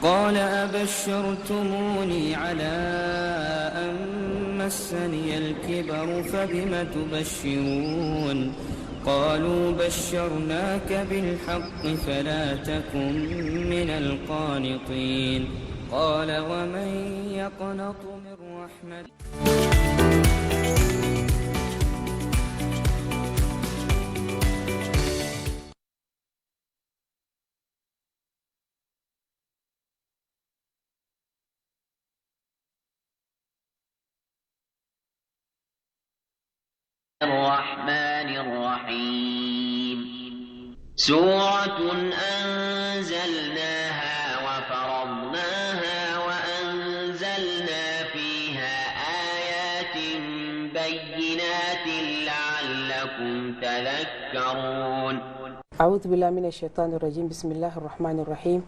قال أبشرتموني على أن مسني الكبر فبم تبشرون قالوا بشرناك بالحق فلا تكن من القانطين قال ومن يقنط من رحمة الرحمن الرحيم سورة أنزلناها وفرضناها وأنزلنا فيها آيات بينات لعلكم تذكرون. أعوذ بالله من الشيطان الرجيم. بسم الله الرحمن الرحيم.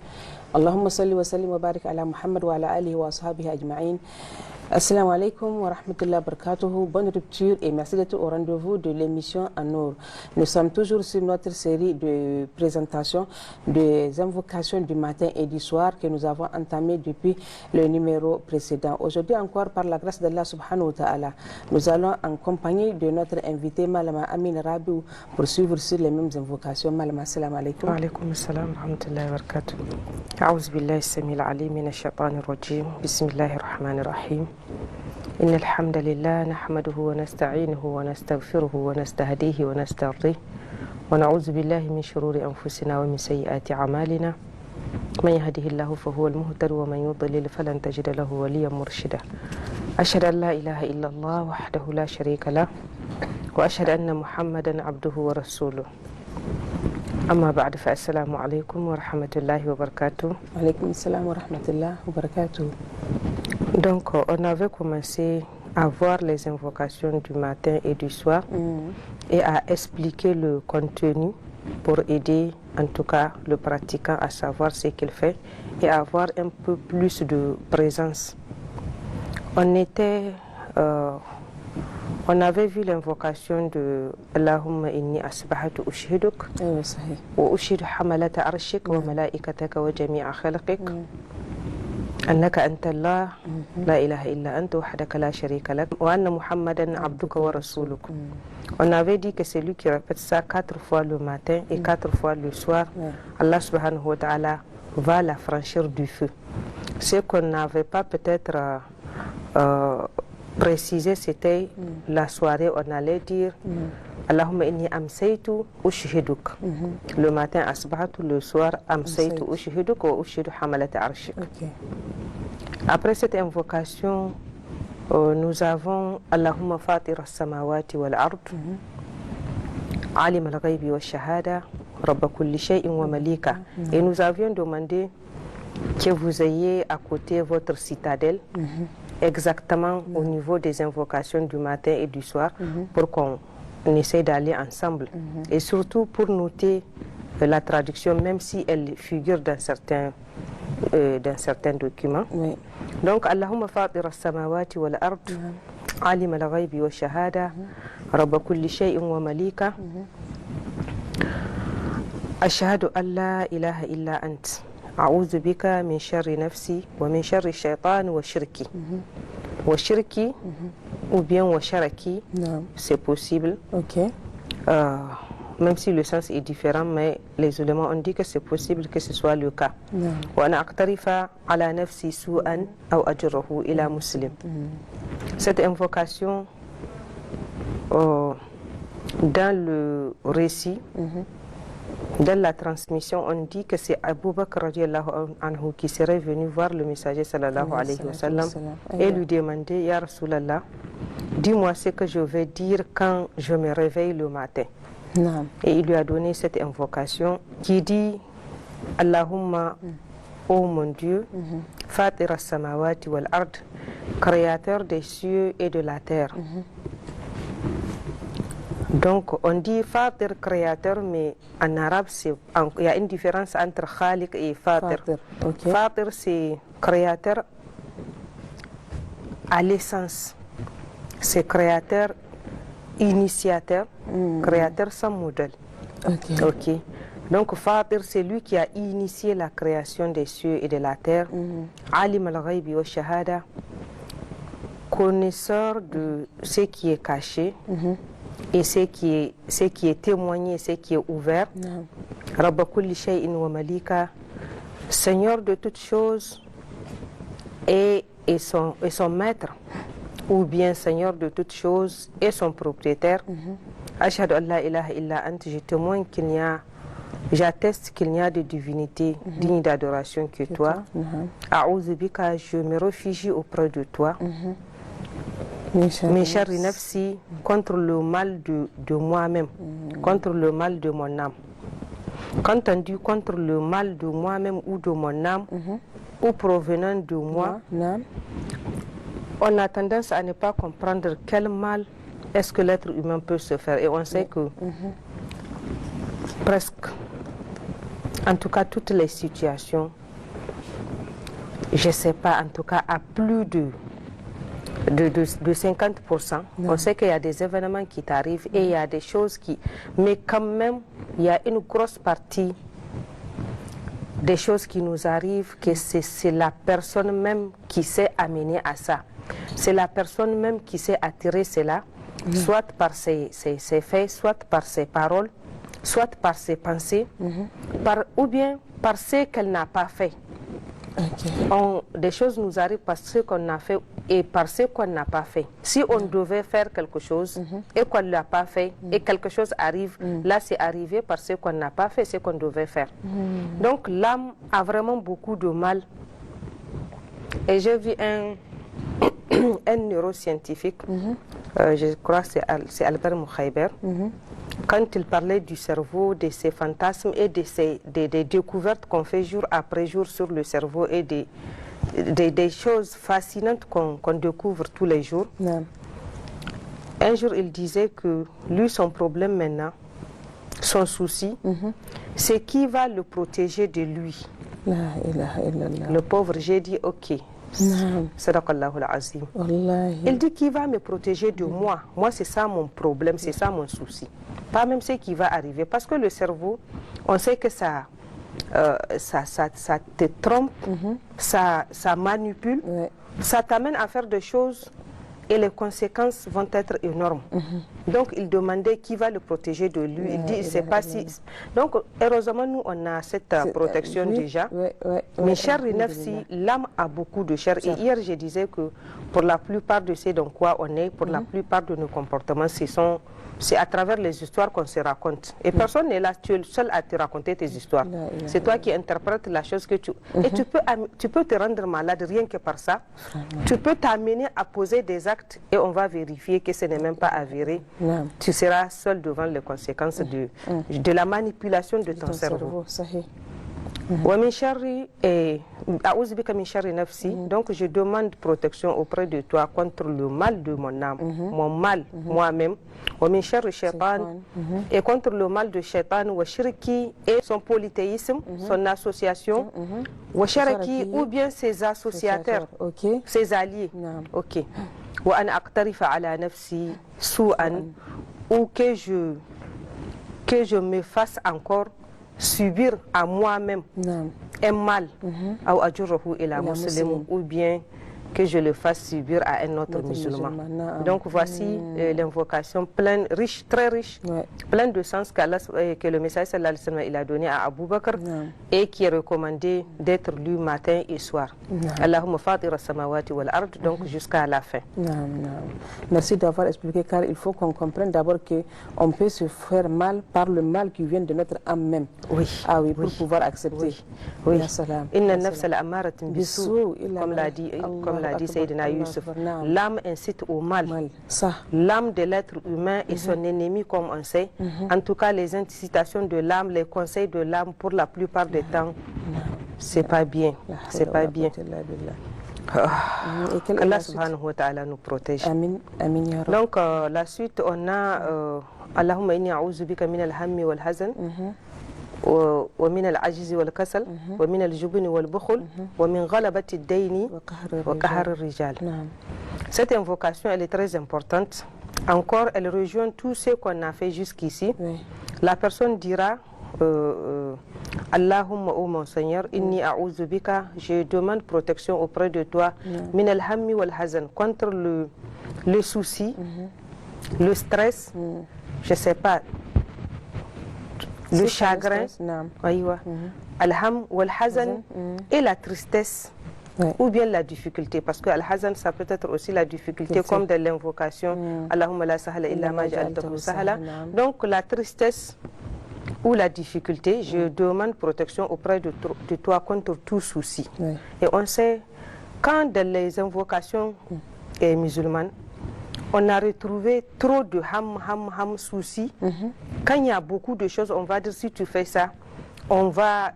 اللهم صل وسلم وبارك على محمد وعلى آله وأصحابه أجمعين. Assalamu alaikum wa rahmatullahi wa barakatuhu. Bonne rupture et merci d'être au rendez-vous de l'émission An-Nour. Nous sommes toujours sur notre série de présentations des invocations du matin et du soir que nous avons entamées depuis le numéro précédent. Aujourd'hui encore, par la grâce d'Allah subhanahu wa ta'ala, nous allons en compagnie de notre invité Malama Amin Rabiou pour suivre sur les mêmes invocations. Malama, assalamu alaikum. Wa alaikum assalam wa rahmatullahi wa barakatuh. A'udhu billahi as-samil alim minash shaitanir rajim. Bismillahir rahmanir rahim. إن الحمد لله نحمده ونستعينه ونستغفره ونستهديه ونسترضيه ونعوذ بالله من شرور أنفسنا ومن سيئات أعمالنا من يهده الله فهو المهتد ومن يضلل فلن تجد له وليا مرشدا أشهد أن لا إله إلا الله وحده لا شريك له وأشهد أن محمدا عبده ورسوله أما بعد فالسلام عليكم ورحمة الله وبركاته. وعليكم السلام ورحمة الله وبركاته. Donc, on avait commencé à voir les invocations du matin et du soir et à expliquer le contenu pour aider en tout cas le pratiquant à savoir ce qu'il fait et à avoir un peu plus de présence. On avait vu l'invocation de Allahumma inni asbahatu ushhiduk wa ushhidu hamalata arshik wa malaikataka wa jami'a khalqik أنك أنت الله لا إله إلا أنت وحدك لا شريك لك وأن محمدا عبدك ورسولك. On avait dit que c'est lui qui répète ça 4 fois le matin et 4 fois le soir. Allah subhanahu wa ta'ala va la franchir du feu. Ce qu'on n'avait pas peut-être précisé, c'était la soirée, on allait dire Allahumma inni amsaytu ushhiduk. Le matin asbahatu, le soir amsaytu ushhiduk wa ushhidu hamalata arshik. Après cette invocation, nous avons Allahumma fatir as-samawati wal ard alim al-ghaybi wa shahada rabba kulli shay'in wa malika. Et nous avions demandé que vous ayez à côté votre citadelle exactement au niveau des invocations du matin et du soir pour qu'on essaie d'aller ensemble et surtout pour noter la traduction même si elle figure dans certains documents. Donc Allahumma fatir as-samawati wal ard alim al-ghaybi wa shahada rabba kulli shay'in wa malika ashhadu an la ilaha illa ant a'udhu bika min sharri nafsi wa min sharri shaytan wa shirki. Wa shirki ou bien wa sharaki, c'est possible. Même si le sens est différent, mais les éléments ont dit que c'est possible que ce soit le cas. Wa ana aqtarifa ala nafsi su'an aw ajrahu ila muslim. Cette invocation dans le récit, dans la transmission, on dit que c'est Abu Bakr radiallahu anhu qui serait venu voir le messager sallallahu alayhi wa sallam et lui demander Ya Rasulallah, dis-moi ce que je vais dire quand je me réveille le matin. Et il lui a donné cette invocation qui dit Allahumma, ô mon Dieu, Fatir as-samawati wal ard, créateur des cieux et de la terre. Donc on dit Fatir créateur, mais en arabe il y a une différence entre Khaliq et Fatir. Fatir c'est créateur à l'essence, c'est créateur initiateur, créateur sans modèle. Donc Fatir, c'est lui qui a initié la création des cieux et de la terre. Alim al-ghaybi wa shahada, connaisseur de ce qui est caché et ce qui est témoigné, ce qui est ouvert. Rabba kulli shay'in wa malika, Seigneur de toutes choses et son maître, ou bien Seigneur de toutes choses et son propriétaire. Ashhadu an la ilaha illa anta, je témoigne qu'il n'y a, j'atteste qu'il n'y a de divinité digne d'adoration que toi. A'udhu bika, je me réfugie auprès de toi. Min sharri nafsi, contre le mal de moi-même, contre le mal de mon âme. Quand on dit contre le mal de moi-même ou de mon âme, ou provenant de moi, on a tendance à ne pas comprendre quel mal est-ce que l'être humain peut se faire. Et on sait que presque, en tout cas toutes les situations, je ne sais pas, en tout cas à plus de 50%, on sait qu'il y a des événements qui t'arrivent et il y a des choses qui... Mais quand même, il y a une grosse partie des choses qui nous arrivent que c'est la personne même qui s'est amenée à ça. C'est la personne même qui s'est attirée cela, soit par ses faits, soit par ses paroles, soit par ses pensées, ou bien par ce qu'elle n'a pas fait. Des choses nous arrivent par ce qu'on a fait et par ce qu'on n'a pas fait. Si on devait faire quelque chose et qu'on ne l'a pas fait et quelque chose arrive, là c'est arrivé par ce qu'on n'a pas fait, ce qu'on devait faire. Donc l'âme a vraiment beaucoup de mal. Et j'ai vu un neuroscientifique, je crois que c'est Albert Moukhayber, quand il parlait du cerveau, de ses fantasmes et des découvertes qu'on fait jour après jour sur le cerveau et des choses fascinantes qu'on découvre tous les jours. Un jour, il disait que lui, son problème maintenant, son souci, c'est qui va le protéger de lui. Le pauvre, j'ai dit ok. Sadaqallahu al-azim. Il dit qui va me protéger de moi. Moi, c'est ça mon problème, c'est ça mon souci. Pas même ce qui va arriver. Parce que le cerveau, on sait que ça te trompe, ça manipule, ça t'amène à faire des choses et les conséquences vont être énormes. Donc il demandait qui va le protéger de lui. Il dit, c'est pas si... Donc heureusement, nous, on a cette protection déjà. Mais sharri nafsi, l'âme a beaucoup de chair. Et hier, je disais que pour la plupart de ce dans quoi on est, pour la plupart de nos comportements, c'est à travers les histoires qu'on se raconte. Et personne n'est là, tu es le seul à te raconter tes histoires. C'est toi qui interprètes la chose que tu... Et tu peux te rendre malade rien que par ça. Tu peux t'amener à poser des actes et on va vérifier que ce n'est même pas avéré. Tu seras seul devant les conséquences de la manipulation de ton cerveau. Donc je demande protection auprès de toi contre le mal de mon âme, mon mal moi-même, et contre le mal de Shaitan, et son polythéisme, son association, ou bien ses associateurs, ses alliés. Ou que je me fasse encore subir à moi-même un mal, ou bien que je le fasse subir à un autre musulman. Donc voici l'invocation pleine, riche, très riche, pleine de sens que le message sallallahu alayhi wa sallam il a donné à Abu Bakr et qui est recommandé d'être lu matin et soir. Allahumma fatir as-samawati wal ard, donc jusqu'à la fin. Merci d'avoir expliqué, car il faut qu'on comprenne d'abord qu'on peut se faire mal par le mal qui vient de notre âme même. Ah oui, pour pouvoir accepter. Inna nafsa al-amaratin bisu, comme l'a dit Sayyidina Yusuf, l'âme incite au mal. L'âme de l'être humain est son ennemi, comme on sait. En tout cas, les incitations de l'âme, les conseils de l'âme, pour la plupart du temps, c'est pas bien. C'est pas bien. Allah subhanahu wa ta'ala nous protège. Donc, la suite, on a Allahumma inni a'udhu bika min al-hammi wal hazan. ومن العجز والكسل ومن الجبن والبخل ومن غلبة الدين وقهر الرجال. Cette invocation, elle est très importante. Encore, elle rejoint tout ce qu'on a fait jusqu'ici. La personne dira Allahumma, ô mon Seigneur, inni a'udhu bika, je demande protection auprès de toi, min al-hammi wal hazan, contre le souci, le stress, je sais pas, le chagrin, al-ham wal hazan, et la tristesse. Ou bien la difficulté, parce que al-hazan, ça peut être aussi la difficulté, comme de l'invocation, Allahumma la sahla illa ma ja'altahu sahla. Donc la tristesse ou la difficulté, je demande protection auprès de toi contre tout souci. Et on sait, quand dans les invocations musulmanes, on a retrouvé trop de ham soucis, quand il y a beaucoup de choses, on va dire si tu fais ça, on va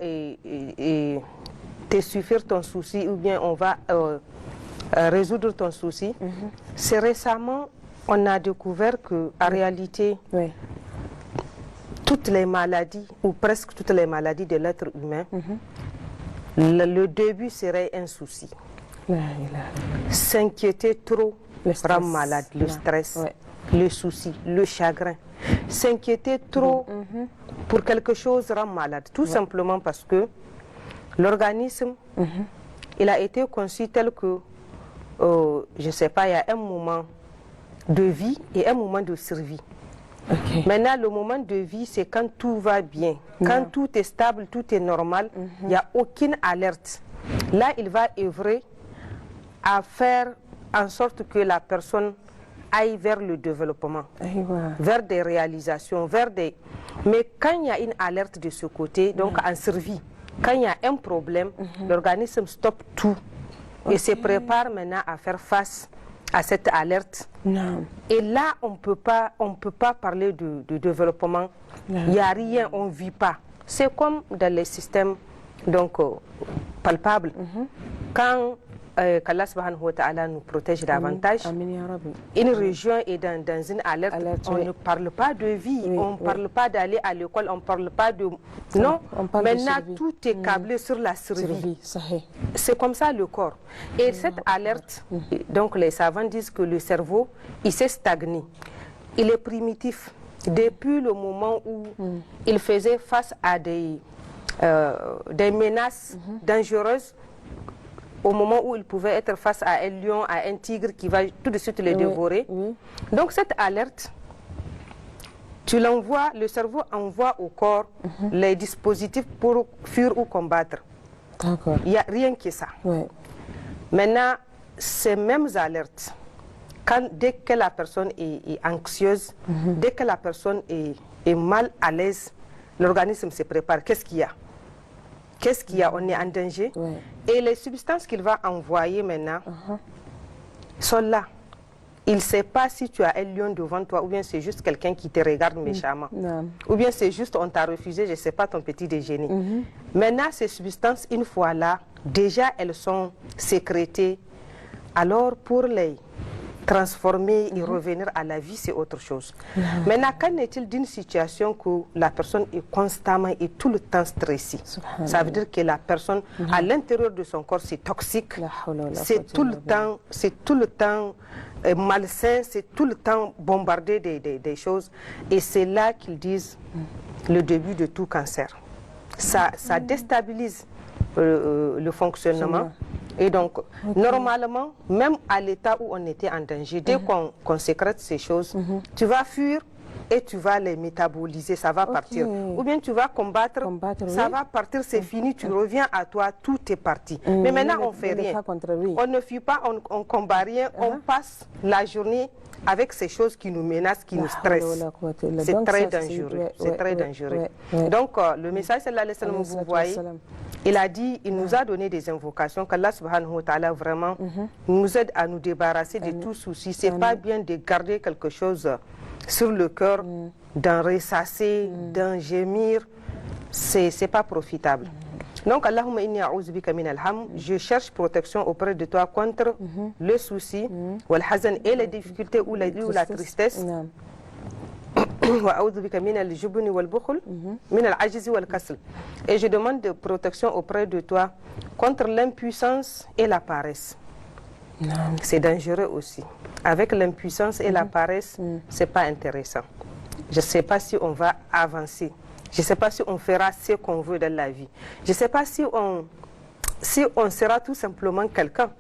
te suffire ton souci ou bien on va résoudre ton souci. C'est récemment, on a découvert qu'en réalité, toutes les maladies, ou presque toutes les maladies de l'être humain, le début serait un souci. S'inquiéter trop rend malade, le stress, le souci, le chagrin. S'inquiéter trop pour quelque chose rend malade, tout simplement parce que l'organisme, il a été conçu tel que, je ne sais pas, il y a un moment de vie et un moment de survie. Maintenant, le moment de vie, c'est quand tout va bien. Quand tout est stable, tout est normal, il n'y a aucune alerte. Là, il va œuvrer à faire en sorte que la personne aille vers le développement, vers des réalisations, vers des... Mais quand il y a une alerte de ce côté, donc en survie, quand il y a un problème, l'organisme stoppe tout et se prépare maintenant à faire face à cette alerte. Et là, on peut pas parler de développement. Il n'y a rien, on ne vit pas. C'est comme dans les systèmes donc, palpables. Quand qu'Allah subhanahu wa ta'ala nous protège davantage, une région est dans une alerte, on ne parle pas de vie, on ne parle pas d'aller à l'école, on ne parle pas de... Non, maintenant tout est câblé sur la survie. C'est comme ça le corps. Et cette alerte, donc les savants disent que le cerveau, il s'est stagné. Il est primitif. Depuis le moment où il faisait face à des menaces dangereuses, au moment où il pouvait être face à un lion, à un tigre qui va tout de suite le dévorer. Donc cette alerte, tu l'envoies, le cerveau envoie au corps les dispositifs pour fuir ou combattre. Il n'y a rien que ça. Maintenant, ces mêmes alertes, dès que la personne est anxieuse, dès que la personne est mal à l'aise, l'organisme se prépare. Qu'est-ce qu'il y a? Qu'est-ce qu'il y a? On est en danger. Et les substances qu'il va envoyer maintenant sont là. Il ne sait pas si tu as un lion devant toi ou bien c'est juste quelqu'un qui te regarde méchamment. Ou bien c'est juste on t'a refusé, je ne sais pas, ton petit déjeuner. Maintenant, ces substances, une fois là, déjà elles sont sécrétées. Alors pour les transformer et revenir à la vie, c'est autre chose. Maintenant, qu'en est-il d'une situation que la personne est constamment et tout le temps stressée? Ça veut dire que la personne, à l'intérieur de son corps, c'est toxique, c'est tout le temps malsain, c'est tout le temps bombardé des choses. Et c'est là qu'ils disent le début de tout cancer. Ça déstabilise le fonctionnement. Et donc, normalement, même à l'état où on était en danger, dès qu'on sécrète ces choses, tu vas fuir et tu vas les métaboliser, ça va partir. Ou bien tu vas combattre ça va partir, c'est fini, tu reviens à toi, tout est parti. Mais maintenant, on ne fait rien. On ne fuit pas, on ne combat rien, on passe la journée avec ces choses qui nous menacent, qui nous stressent. C'est très dangereux. C'est très dangereux. Donc, le message, c'est là, vous voyez, il a dit, il nous a donné des invocations, qu'Allah subhanahu wa ta'ala vraiment nous aide à nous débarrasser de tout souci. C'est pas bien de garder quelque chose sur le cœur, d'en ressasser, d'en gémir. C'est pas profitable. Donc, Allahumma inni a'udhu bika min al-ham, je cherche protection auprès de toi contre le souci, wal hazan et les difficultés ou la tristesse. Et je demande de protection auprès de toi contre l'impuissance et la paresse. C'est dangereux aussi. Avec l'impuissance et la paresse, c'est pas intéressant. Je ne sais pas si on va avancer. Je ne sais pas si on fera ce qu'on veut dans la vie. Je ne sais pas si on sera tout simplement quelqu'un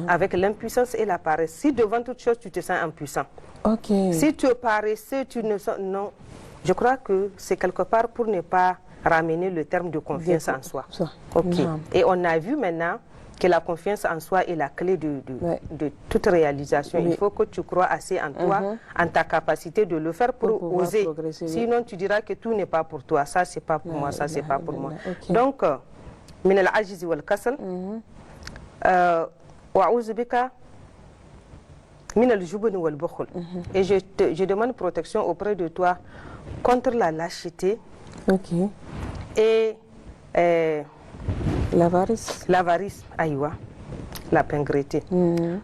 avec l'impuissance et la paresse. Si devant toute chose, tu te sens impuissant. Si tu es paresseux, tu ne sens... Non. Je crois que c'est quelque part pour ne pas ramener le terme de confiance en soi. Et on a vu maintenant que la confiance en soi est la clé de toute réalisation. Il faut que tu crois assez en toi, en ta capacité de le faire pour oser. Sinon, tu diras que tout n'est pas pour toi. Ça, c'est pas pour moi. Ça, c'est pas pour moi. Donc, min al-ajiz wal kasal, wa'ouz bika min al-jubn wal bukhl. Et je demande protection auprès de toi contre la lâcheté et l'avarice, aïwa, la pingreté.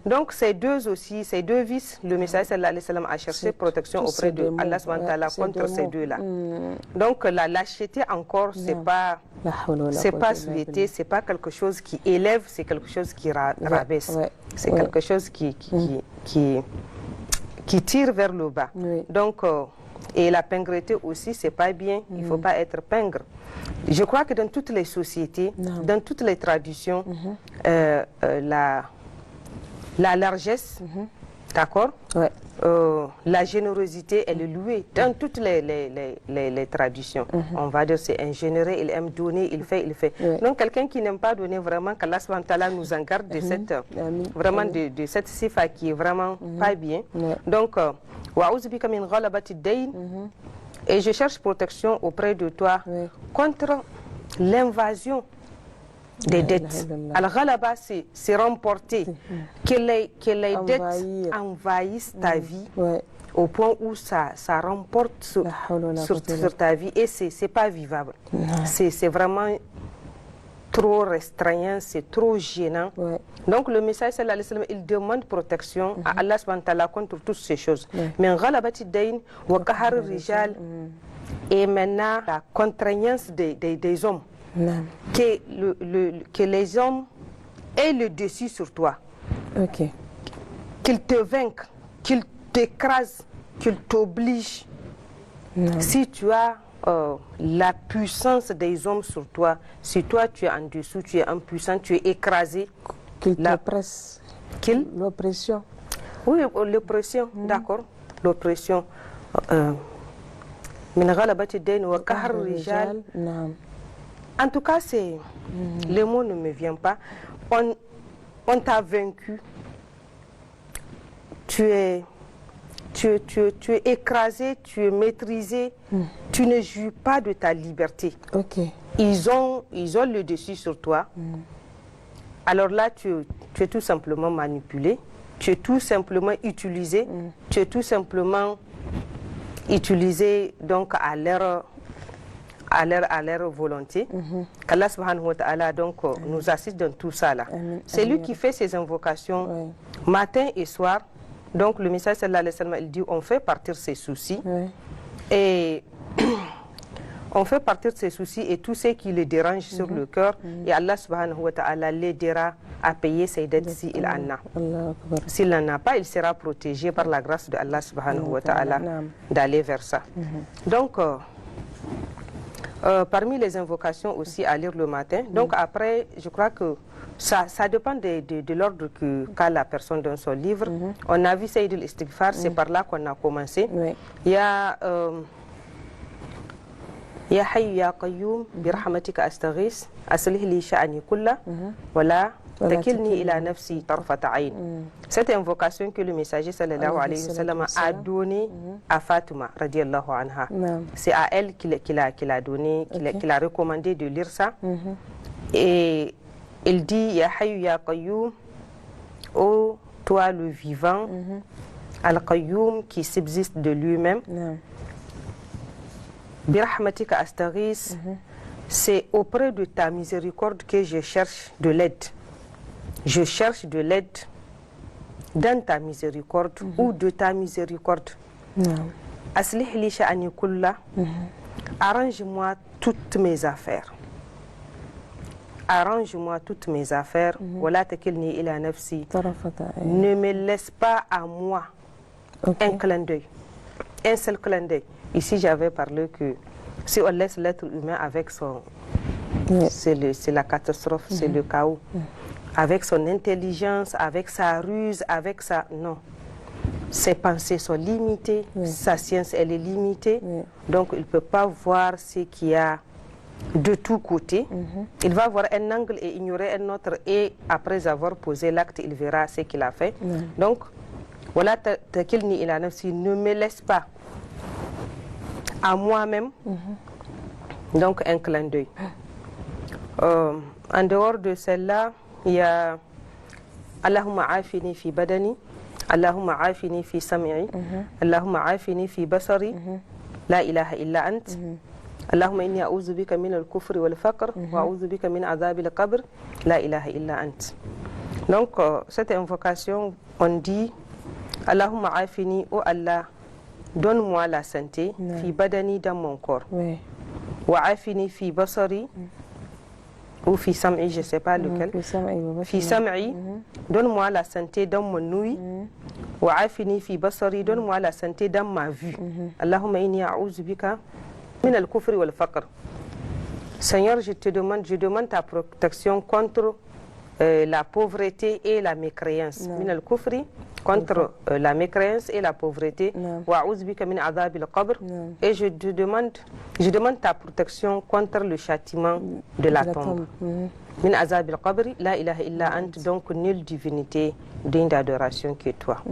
Donc ces deux aussi, ces deux vices, le message sallallahu alayhi wa sallam a cherché protection auprès de Allah subhanahu wa ta'ala contre ces deux-là. Donc la lâcheté encore, c'est pas souhaité, c'est pas quelque chose qui élève, c'est quelque chose qui rabaisse. C'est quelque chose qui tire vers le bas. Donc et la pingreté aussi, c'est pas bien, il faut pas être pingre. Je crois que dans toutes les sociétés, dans toutes les traditions, la largesse, d'accord, la générosité, elle est louée dans toutes les traditions. On va dire c'est un généreux, il aime donner, il fait. Donc quelqu'un qui n'aime pas donner, vraiment, qu'Allah subhanahu wa ta'ala nous en garde de cette, vraiment de cette sifa qui est vraiment pas bien. Donc, et je cherche protection auprès de toi contre l'invasion des dettes. Al-Ghalaba, c'est remporter, que les dettes envahissent ta vie au point où ça remporte sur ta vie et c'est pas vivable. C'est vraiment trop restreignant, c'est trop gênant. Donc le message sallallahu alayhi wa sallam, il demande protection à Allah subhanahu wa ta'ala contre toutes ces choses. Mais ghalabati dayn wa qahar rijal, et maintenant la contraignance des hommes, que les hommes aient le dessus sur toi, qu'ils te vainquent, qu'ils t'écrasent, qu'ils t'obligent. Si tu as la puissance des hommes sur toi, si toi tu es en dessous, tu es impuissant, tu es écrasé, qu'ils te pressent, l'oppression. Oui, l'oppression, d'accord, l'oppression. En tout cas, le mot ne me vient pas. On t'a vaincu, tu es écrasé, tu es maîtrisé, tu ne jouis pas de ta liberté. Ils ont le dessus sur toi. Alors là, tu es tout simplement manipulé, tu es tout simplement utilisé, tu es tout simplement utilisé donc à leur volonté. Qu'Allah subhanahu wa ta'ala donc nous assiste dans tout ça là. C'est lui qui fait ses invocations matin et soir. Donc le message sallallahu alayhi wa sallam, il dit on fait partir ses soucis et on fait partir ses soucis et tout ce qui les dérange sur le cœur, et Allah subhanahu wa ta'ala l'aidera à payer ses dettes s'il en a. S'il n'en a pas, il sera protégé par la grâce de Allah subhanahu wa ta'ala d'aller vers ça. Donc parmi les invocations aussi à lire le matin, donc après je crois que ça dépend de l'ordre qu'a la personne dans son livre. On a vu Sayyid al-Istighfar, c'est par là qu'on a commencé. Il y a Ya Hayyu Ya Qayyum bi rahmatika astaghis aslih li sha'ani kullah wala takilni ila nafsi tarfata ayn. Cette invocation que le messager sallallahu alayhi wa sallam a donnée à Fatima radiyallahu anha, c'est à elle qu'il a donné, qu'il a recommandé de lire ça. Et il dit Ya Hayyu Ya Qayyum, ô toi le vivant, Al-Qayyum qui subsiste de lui-même, Birahmatika astaghis, c'est auprès de ta miséricorde que je cherche de l'aide. Je cherche de l'aide dans ta miséricorde ou de ta miséricorde. Aslih li sha'ani kullah, arrange-moi toutes mes affaires. Arrange-moi toutes mes affaires. Wala takilni ila nafsi. Ne me laisse pas à moi un clin d'œil, un seul clin d'œil. Ici, j'avais parlé que Si on laisse l'être humain avec son... C'est la catastrophe, c'est le chaos. Avec son intelligence, avec sa ruse, avec sa... Non. Ses pensées sont limitées, sa science, elle est limitée. Donc, il ne peut pas voir ce qu'il y a de tous côtés. Il va voir un angle et ignorer un autre. Et après avoir posé l'acte, il verra ce qu'il a fait. Donc, voilà, ne me laisse pas à moi-même. Donc, un clin d'œil. En dehors de celle-là, il y a Allahumma afini fi badani, Allahumma afini fi sam'i, Allahumma afini fi basari, la ilaha illa ant. Allahumma inni a'udhu bika min al-kufri wal faqr wa a'udhu bika min adhab al-qabr, la ilaha illa ant. Donc, cette invocation, on dit Allahumma afini, oh Allah, donne-moi la santé, fi badani, dans mon corps. Wa afini fi basari, ou fi sam'i, je ne sais pas lequel. Fi sam'i, donne-moi la santé dans mon ouïe. Wa afini fi basari, donne-moi la santé dans ma vue. Allahumma inni a'udhu bika min al-kufri wal faqr. Seigneur, je demande ta protection contre la pauvreté et la mécréance. Min al-kufri, contre la mécréance et la pauvreté. Wa a'udhu bika min adhab al-qabr. Et je demande ta protection contre le châtiment de la tombe. Min azab al-qabr, la ilaha illa ant, donc nulle divinité digne d'adoration que toi.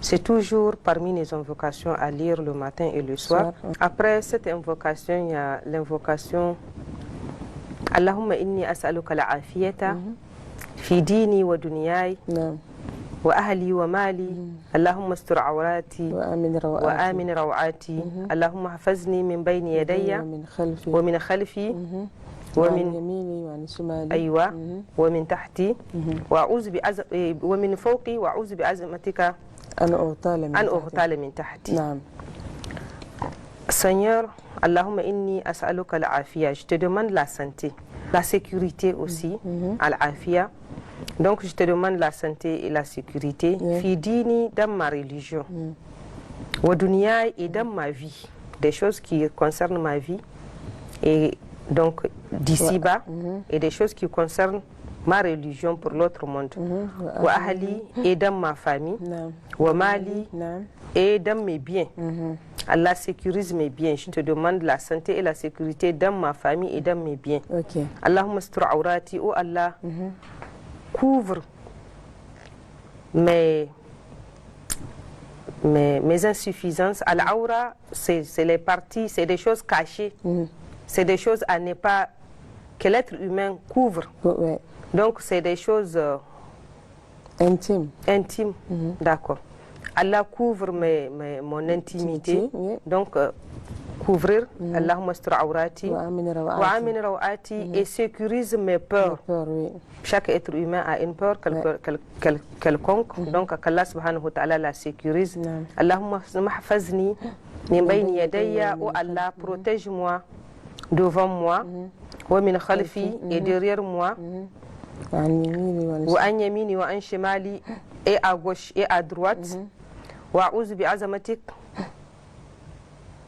C'est toujours parmi les invocations à lire le matin et le soir. Après cette invocation, il y a l'invocation Allahumma inni as'aluka al-afiyata fi dini wa dunyai wa ahli wa mali. Allahumma astur awrati wa amin rawati. Allahumma hafazni min bayni yadayya wa min khalfi ومن يميني وعن شمالي أيوة ومن تحتي ومن فوقي وأعوذ بعظمتك أن أغتال من تحتي. نعم. Seigneur, Allahumma inni as'aluka al-afia. Je te demande la santé, la sécurité aussi, al-afia. Donc je te demande la santé et la sécurité. Fi dini, dans ma religion. Wa dunya, et dans ma vie. Des choses qui concernent ma vie. Et donc d'ici-bas, et des choses qui concernent ma religion pour l'autre monde. Wa ahli, et dans ma famille. Wa mali, et dans mes biens. Allah sécurise mes biens. Je te demande la santé et la sécurité dans ma famille et dans mes biens. Allahumma astur awrati, oh Allah, couvre mes insuffisances. Al-awra, c'est les parties, c'est des choses cachées. C'est des choses à ne pas, que l'être humain couvre. Donc c'est des choses intimes. D'accord. Allah couvre mon intimité. Donc couvrir. Allahumma astur awrati wa amin rawati, et sécurise mes peurs. Chaque être humain a une peur quelconque. Donc qu'Allah subhanahu wa ta'ala la sécurise. Allahumma hafazni min bayni yadayya, oh Allah, protège-moi devant moi, wa min khalfi, et derrière moi, wa an yamini wa an shimali, et à gauche et à droite, wa a'udhu bi azamatik,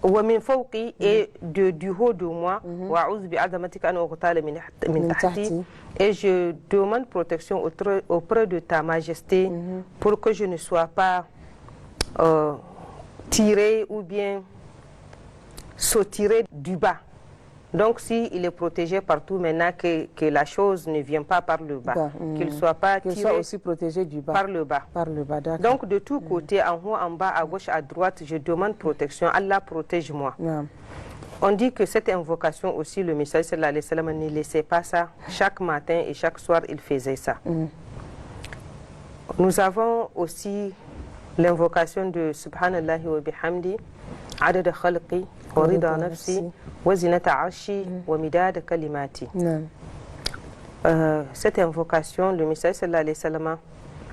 wa min fawqi, et du haut de moi, wa a'udhu bi azamatik an ughtal min tahti, et je demande protection auprès de ta majesté pour que je ne sois pas tiré ou bien sautiré du bas. Donc, s'il est protégé partout, maintenant que la chose ne vient pas par le bas, qu'il ne soit pas tiré, soit aussi protégé du bas, par le bas. Donc, de tous côtés, en haut, en bas, à gauche, à droite, je demande protection. Allah, protège-moi. On dit que cette invocation aussi, le message sallallahu alayhi wa sallam ne laissait pas ça. Chaque matin et chaque soir, il faisait ça. Nous avons aussi l'invocation de Subhanallahi wa bihamdi, adada khalqi, wa rida nafsi, wa zinata arshi, wa midada kalimati. Cette invocation, le message sallallahu alayhi wa sallam,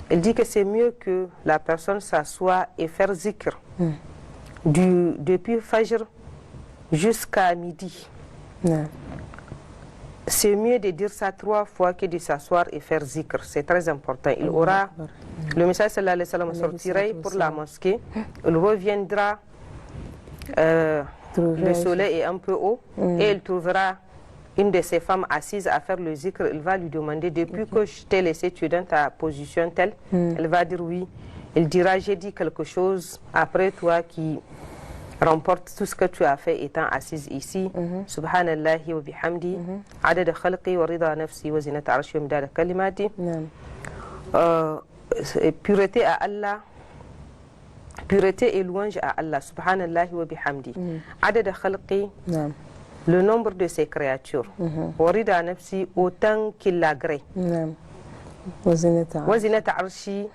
il dit que c'est mieux que la personne s'assoie et faire zikr depuis Fajr jusqu'à midi. C'est mieux de dire ça 3 fois que de s'asseoir et faire zikr. C'est très important. Il aura, le message sallallahu alayhi wa sallam sortira pour la mosquée, il reviendra le soleil est un peu haut, et il trouvera une de ses femmes assise à faire le zikr. Il va lui demander, depuis que je t'ai laissé, tu es dans ta position telle. Elle va dire oui. Il dira, j'ai dit quelque chose après toi qui remporte tout ce que tu as fait étant assise ici. Subhanallahi wa bihamdi, adada khalqi wa rida nafsi wa zinata arshi wa midada kalimati. Pureté à Allah, pureté et louange à Allah, subhanallahi wa bihamdi. Adada khalqi, le nombre de ses créatures. Warida nafsi, autant qu'il l'agrée. Wazinata arshi,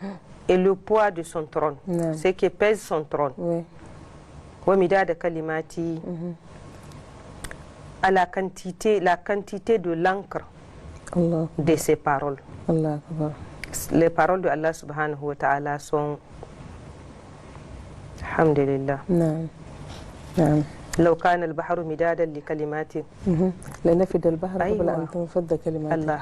et le poids de son trône, ce qui pèse son trône. Wamidada kalimati, à la quantité de l'encre de ses paroles. Les paroles de Allah subhanahu wa ta'ala sont alhamdulillah. لو كان البحر مدادا لكلماتي لنفد البحر قبل أن تنفد كلماته. Allah.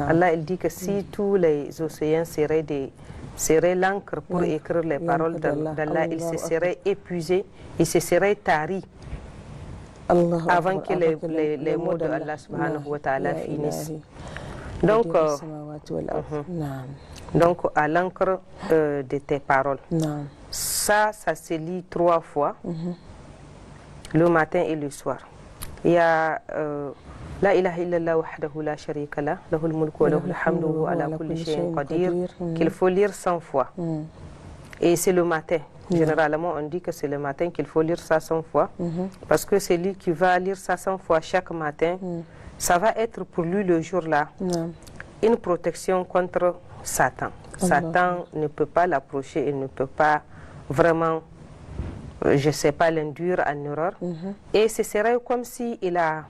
Allah il dit que si tous les océans seraient l'encre pour écrire les paroles d'Allah, ils se seraient épuisés, ils se seraient taris avant que les mots de Allah subhanahu wa ta'ala finissent. Donc à l'encre de tes paroles. Ça se lit 3 fois. Le matin et le soir. Il y a La ilaha illallah wahdahu la sharika la, lahul mulku wa lahul hamdu wa ala kulli shay'in qadir, qu'il faut lire 100 fois. Et c'est le matin. Généralement, on dit que c'est le matin qu'il faut lire ça 100 fois. Parce que celui qui va lire ça 100 fois chaque matin, ça va être pour lui le jour-là une protection contre Satan. Satan ne peut pas l'approcher, il ne peut pas vraiment, je ne sais pas, l'induire en erreur. Et ce serait comme si il a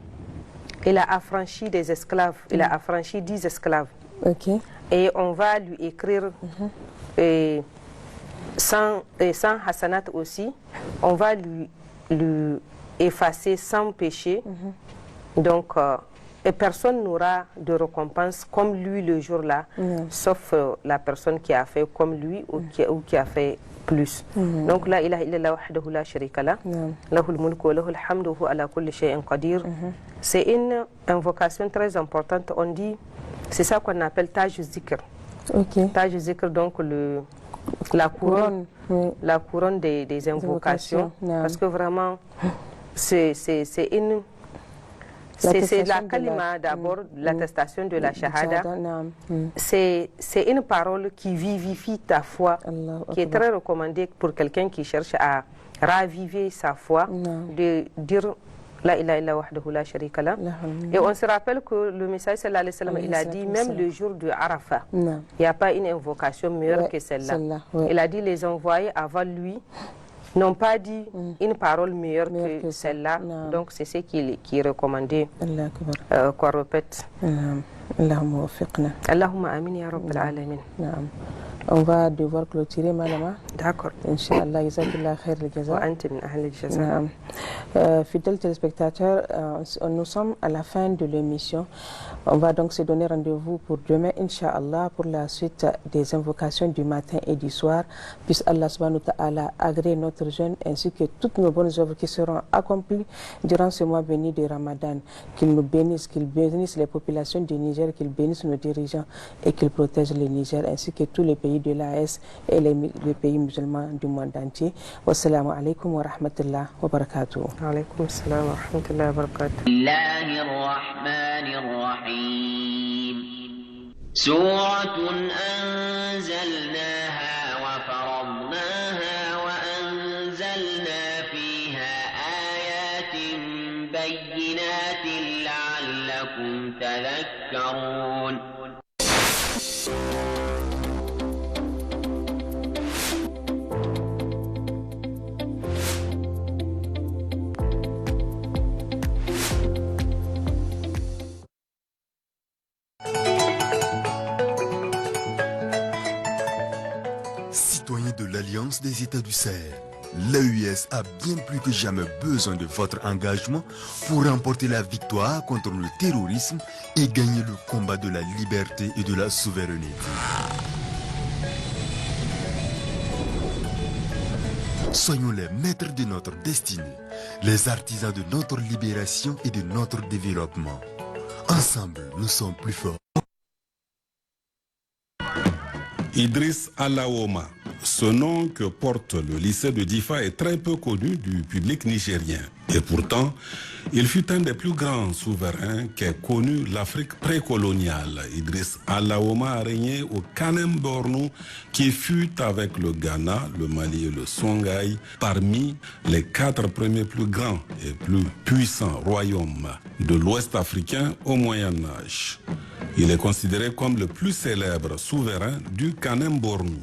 affranchi des esclaves, il a affranchi 10 esclaves. Et on va lui écrire 100 hasanat aussi, on va lui effacer 100 péchés. Donc, et personne n'aura de récompense comme lui le jour-là, sauf la personne qui a fait comme lui ou qui a fait plus. Donc, la ilaha illallah wahdahu la sharika la, lahul mulku wa lahul hamdu wa ala kulli shay'in qadir. C'est une invocation très importante. On dit, c'est ça qu'on appelle Taj Zikr. Taj Zikr, donc la couronne des invocations. Parce que vraiment, c'est la kalima d'abord, l'attestation de la shahada. C'est une parole qui vivifie ta foi, qui est très recommandée pour quelqu'un qui cherche à raviver sa foi, de dire la ilaha illa wahdahu la sharika la. Et on se rappelle que le message sallallahu alayhi wa sallam, il a dit même le jour de Arafat, il n'y a pas une invocation meilleure que celle-là. Il a dit les envoyés avant lui n'ont pas dit une parole meilleure que celle-là. Donc c'est ce qui est recommandé qu'on répète. Allahumma amin ya rabbil alamin. On va devoir clôturer, Malama. D'accord. Inch'Allah, jazakallah khair al-jaza. Wa anta min ahli al-jaza. Fidèles téléspectateurs, nous sommes à la fin de l'émission. On va donc se donner rendez-vous pour demain, Inch'Allah, pour la suite des invocations du matin et du soir. Puisse Allah subhanahu wa ta'ala agréer notre jeûne ainsi que toutes nos bonnes œuvres qui seront accomplies durant ce mois béni de Ramadan. Qu'il nous bénisse, qu'il bénisse les populations du Niger, qu'il bénisse nos dirigeants et qu'il protège le Niger ainsi que tous les pays de l'AS et les pays musulmans du monde entier. Wassalamu alaikum wa rahmatullah wa barakatuh. Wa alaikum assalam wa rahmatullah wa barakatuh. Bismillahir rahmanir rahim. Suratun anzalnaha wa faradnaha wa anzalna fiha ayatin bayyinatin la'allakum tadhakkarun. Citoyens de l'Alliance des États du Sahel, l'AES a bien plus que jamais besoin de votre engagement pour remporter la victoire contre le terrorisme et gagner le combat de la liberté et de la souveraineté. Soyons les maîtres de notre destinée, les artisans de notre libération et de notre développement. Ensemble, nous sommes plus forts. Idriss Alaoma, ce nom que porte le lycée de Difa est très peu connu du public nigérien. Et pourtant, il fut un des plus grands souverains qu'ait connu l'Afrique précoloniale. Idriss Alaoma a régné au Kanem Borno, qui fut avec le Ghana, le Mali et le Songhai parmi les 4 premiers plus grands et plus puissants royaumes de l'Ouest africain au Moyen-Âge. Il est considéré comme le plus célèbre souverain du Kanem Borno.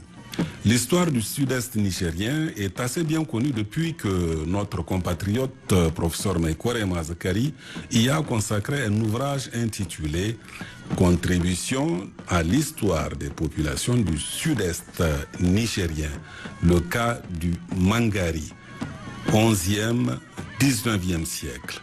L'histoire du sud-est nigérien est assez bien connue depuis que notre compatriote professeur Mekwere Mazakari y a consacré un ouvrage intitulé « Contribution à l'histoire des populations du sud-est nigérien, le cas du Mangari, 11e, 19e siècle ».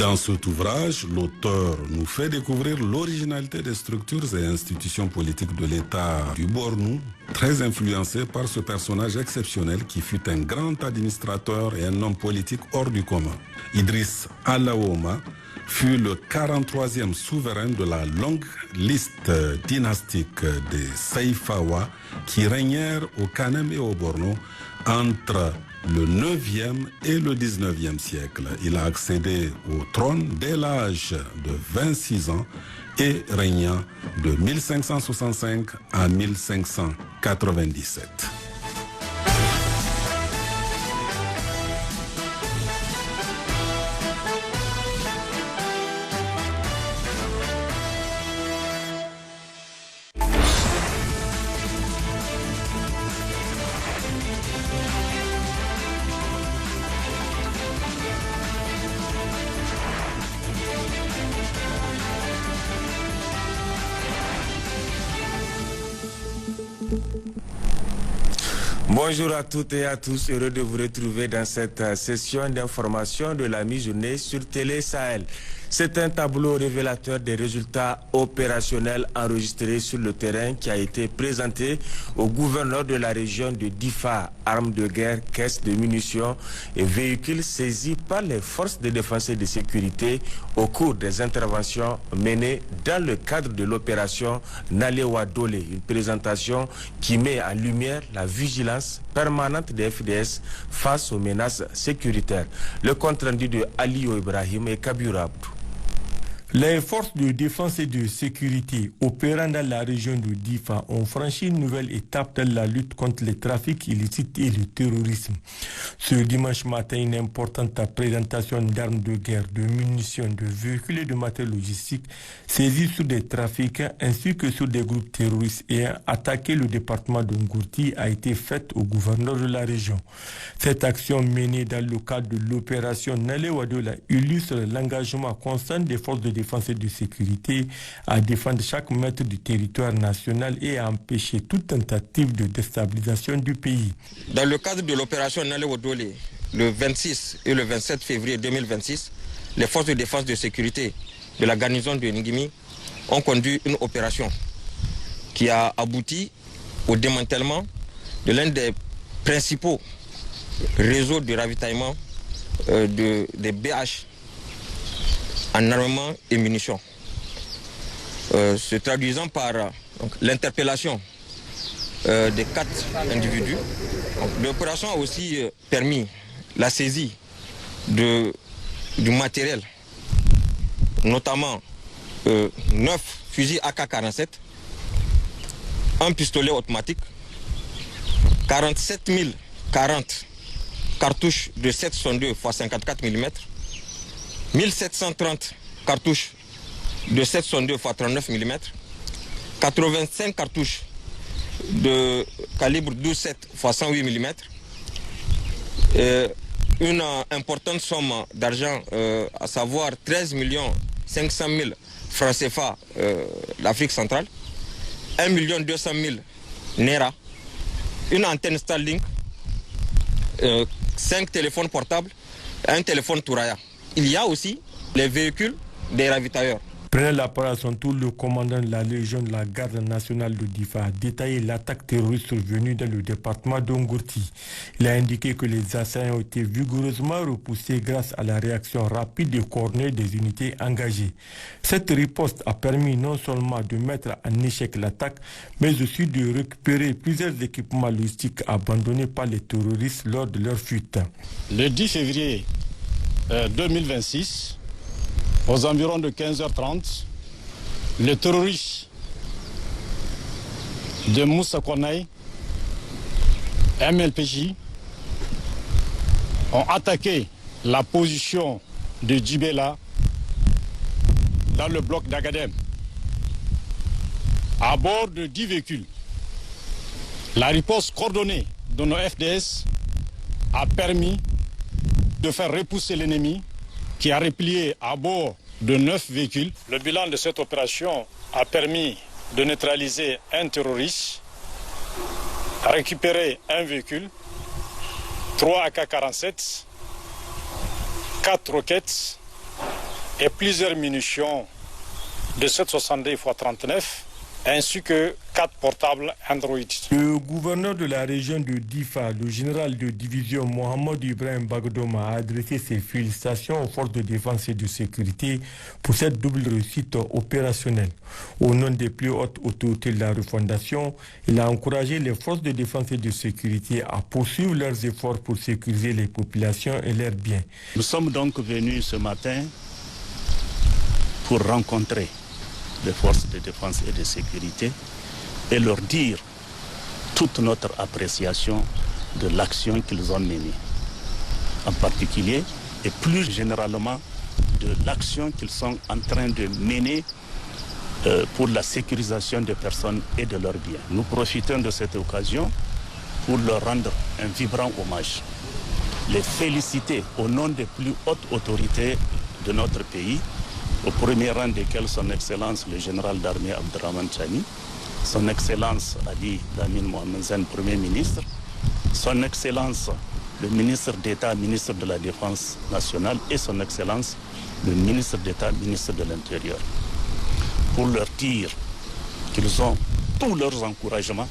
Dans cet ouvrage, l'auteur nous fait découvrir l'originalité des structures et institutions politiques de l'État du Borno, très influencé par ce personnage exceptionnel qui fut un grand administrateur et un homme politique hors du commun. Idriss Alaoma fut le 43e souverain de la longue liste dynastique des Saifawa qui régnèrent au Kanem et au Borno entre le 9e et le 19e siècle. Il a accédé au trône dès l'âge de 26 ans et régna de 1565 à 1597. Bonjour à toutes et à tous, heureux de vous retrouver dans cette session d'information de la mi-journée sur Télé Sahel. C'est un tableau révélateur des résultats opérationnels enregistrés sur le terrain qui a été présenté au gouverneur de la région de Difa. Armes de guerre, caisses de munitions et véhicules saisis par les forces de défense et de sécurité au cours des interventions menées dans le cadre de l'opération Nalewa Dole. Une présentation qui met en lumière la vigilance permanente des FDS face aux menaces sécuritaires. Le compte rendu de Aliou Ibrahim et Kabir Abdou. Les forces de défense et de sécurité opérant dans la région de Difa ont franchi une nouvelle étape dans la lutte contre les trafics illicites et le terrorisme. Ce dimanche matin, une importante présentation d'armes de guerre, de munitions, de véhicules et de matériel logistique saisis sur des trafiquants ainsi que sur des groupes terroristes ayant attaqué le département de Ngourti a été faite au gouverneur de la région. Cette action menée dans le cadre de l'opération Nalewa Dole illustre l'engagement constant des forces de défense et de sécurité à défendre chaque mètre du territoire national et à empêcher toute tentative de déstabilisation du pays. Dans le cadre de l'opération Nalewa Dole, le 26 et le 27 février 2026, les forces de défense et de sécurité de la garnison de Ngimi ont conduit une opération qui a abouti au démantèlement de l'un des principaux réseaux de ravitaillement des BH en armement et munitions, se traduisant par l'interpellation des 4 individus. L'opération a aussi permis la saisie du matériel, notamment 9 fusils AK-47, un pistolet automatique, 47 040 cartouches de 7,62 x 54 mm, 1730 cartouches de 7,62 x 39 mm, 85 cartouches de calibre 12,7 x 108 mm, une importante somme d'argent, à savoir 13 500 000 francs CFA l'Afrique centrale, 1 200 000 Naira, une antenne Starlink, 5 téléphones portables et un téléphone Touraya. Il y a aussi les véhicules des ravitailleurs. Prenant la parole à son tour, le commandant de la Légion de la Garde nationale de Difa a détaillé l'attaque terroriste survenue dans le département d'Ongourti. Il a indiqué que les assaillants ont été vigoureusement repoussés grâce à la réaction rapide et coordonnée des unités engagées. Cette riposte a permis non seulement de mettre en échec l'attaque, mais aussi de récupérer plusieurs équipements logistiques abandonnés par les terroristes lors de leur fuite. Le 10 février 2026, aux environs de 15h30, les terroristes de Moussa Kornaï, MLPJ, ont attaqué la position de Djibela dans le bloc d'Agadem à bord de 10 véhicules. La riposte coordonnée de nos FDS a permis de faire repousser l'ennemi qui a replié à bord de 9 véhicules. Le bilan de cette opération a permis de neutraliser un terroriste, récupérer un véhicule, 3 AK-47, 4 roquettes et plusieurs munitions de 7,62 x 39, ainsi que 4 portables Android. Le gouverneur de la région de Difa, le général de division Mohamed Ibrahim Bagdoma, a adressé ses félicitations aux forces de défense et de sécurité pour cette double réussite opérationnelle. Au nom des plus hautes autorités de la refondation, il a encouragé les forces de défense et de sécurité à poursuivre leurs efforts pour sécuriser les populations et leurs biens. Nous sommes donc venus ce matin pour rencontrer les forces de défense et de sécurité et leur dire toute notre appréciation de l'action qu'ils ont menée. En particulier et plus généralement de l'action qu'ils sont en train de mener pour la sécurisation des personnes et de leurs biens. Nous profitons de cette occasion pour leur rendre un vibrant hommage. Les féliciter au nom des plus hautes autorités de notre pays, au premier rang desquels son Excellence le général d'armée Abderrahmane Chani, son Excellence Ali Lamine Mohamed Zen, Premier ministre, son Excellence le ministre d'État, ministre de la Défense nationale et son Excellence le ministre d'État, ministre de l'Intérieur, pour leur dire qu'ils ont tous leurs encouragements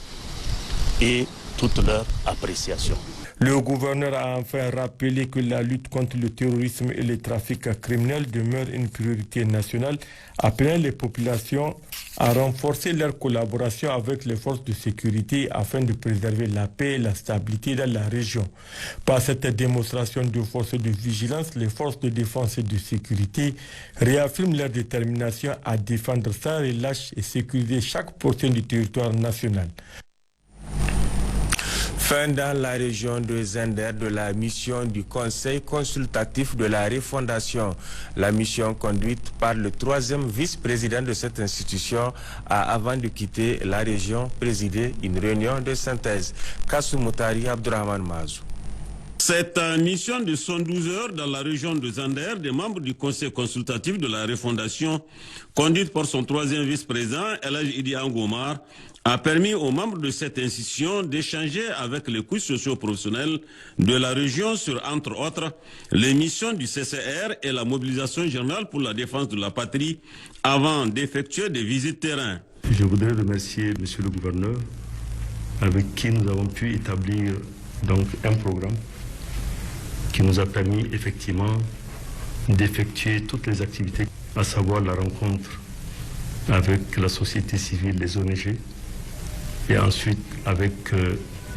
et toute leur appréciation. Le gouverneur a enfin rappelé que la lutte contre le terrorisme et les trafics criminels demeure une priorité nationale, appelant les populations à renforcer leur collaboration avec les forces de sécurité afin de préserver la paix et la stabilité dans la région. Par cette démonstration de force de vigilance, les forces de défense et de sécurité réaffirment leur détermination à défendre sans relâche et sécuriser chaque portion du territoire national. Fin dans la région de Zender de la mission du Conseil consultatif de la refondation. La mission conduite par le 3e vice-président de cette institution a, avant de quitter la région, présidé une réunion de synthèse. Kassou Moutari Abdourahmane Mazou. Cette mission de 112 heures dans la région de Zander, des membres du Conseil consultatif de la refondation, conduite par son 3e vice-président, Elhadji Idi Angomar, a permis aux membres de cette institution d'échanger avec les couches socio-professionnelles de la région sur, entre autres, les missions du CCR et la mobilisation générale pour la défense de la patrie avant d'effectuer des visites terrain. Je voudrais remercier Monsieur le gouverneur avec qui nous avons pu établir donc un programme qui nous a permis effectivement d'effectuer toutes les activités, à savoir la rencontre avec la société civile, les ONG, et ensuite avec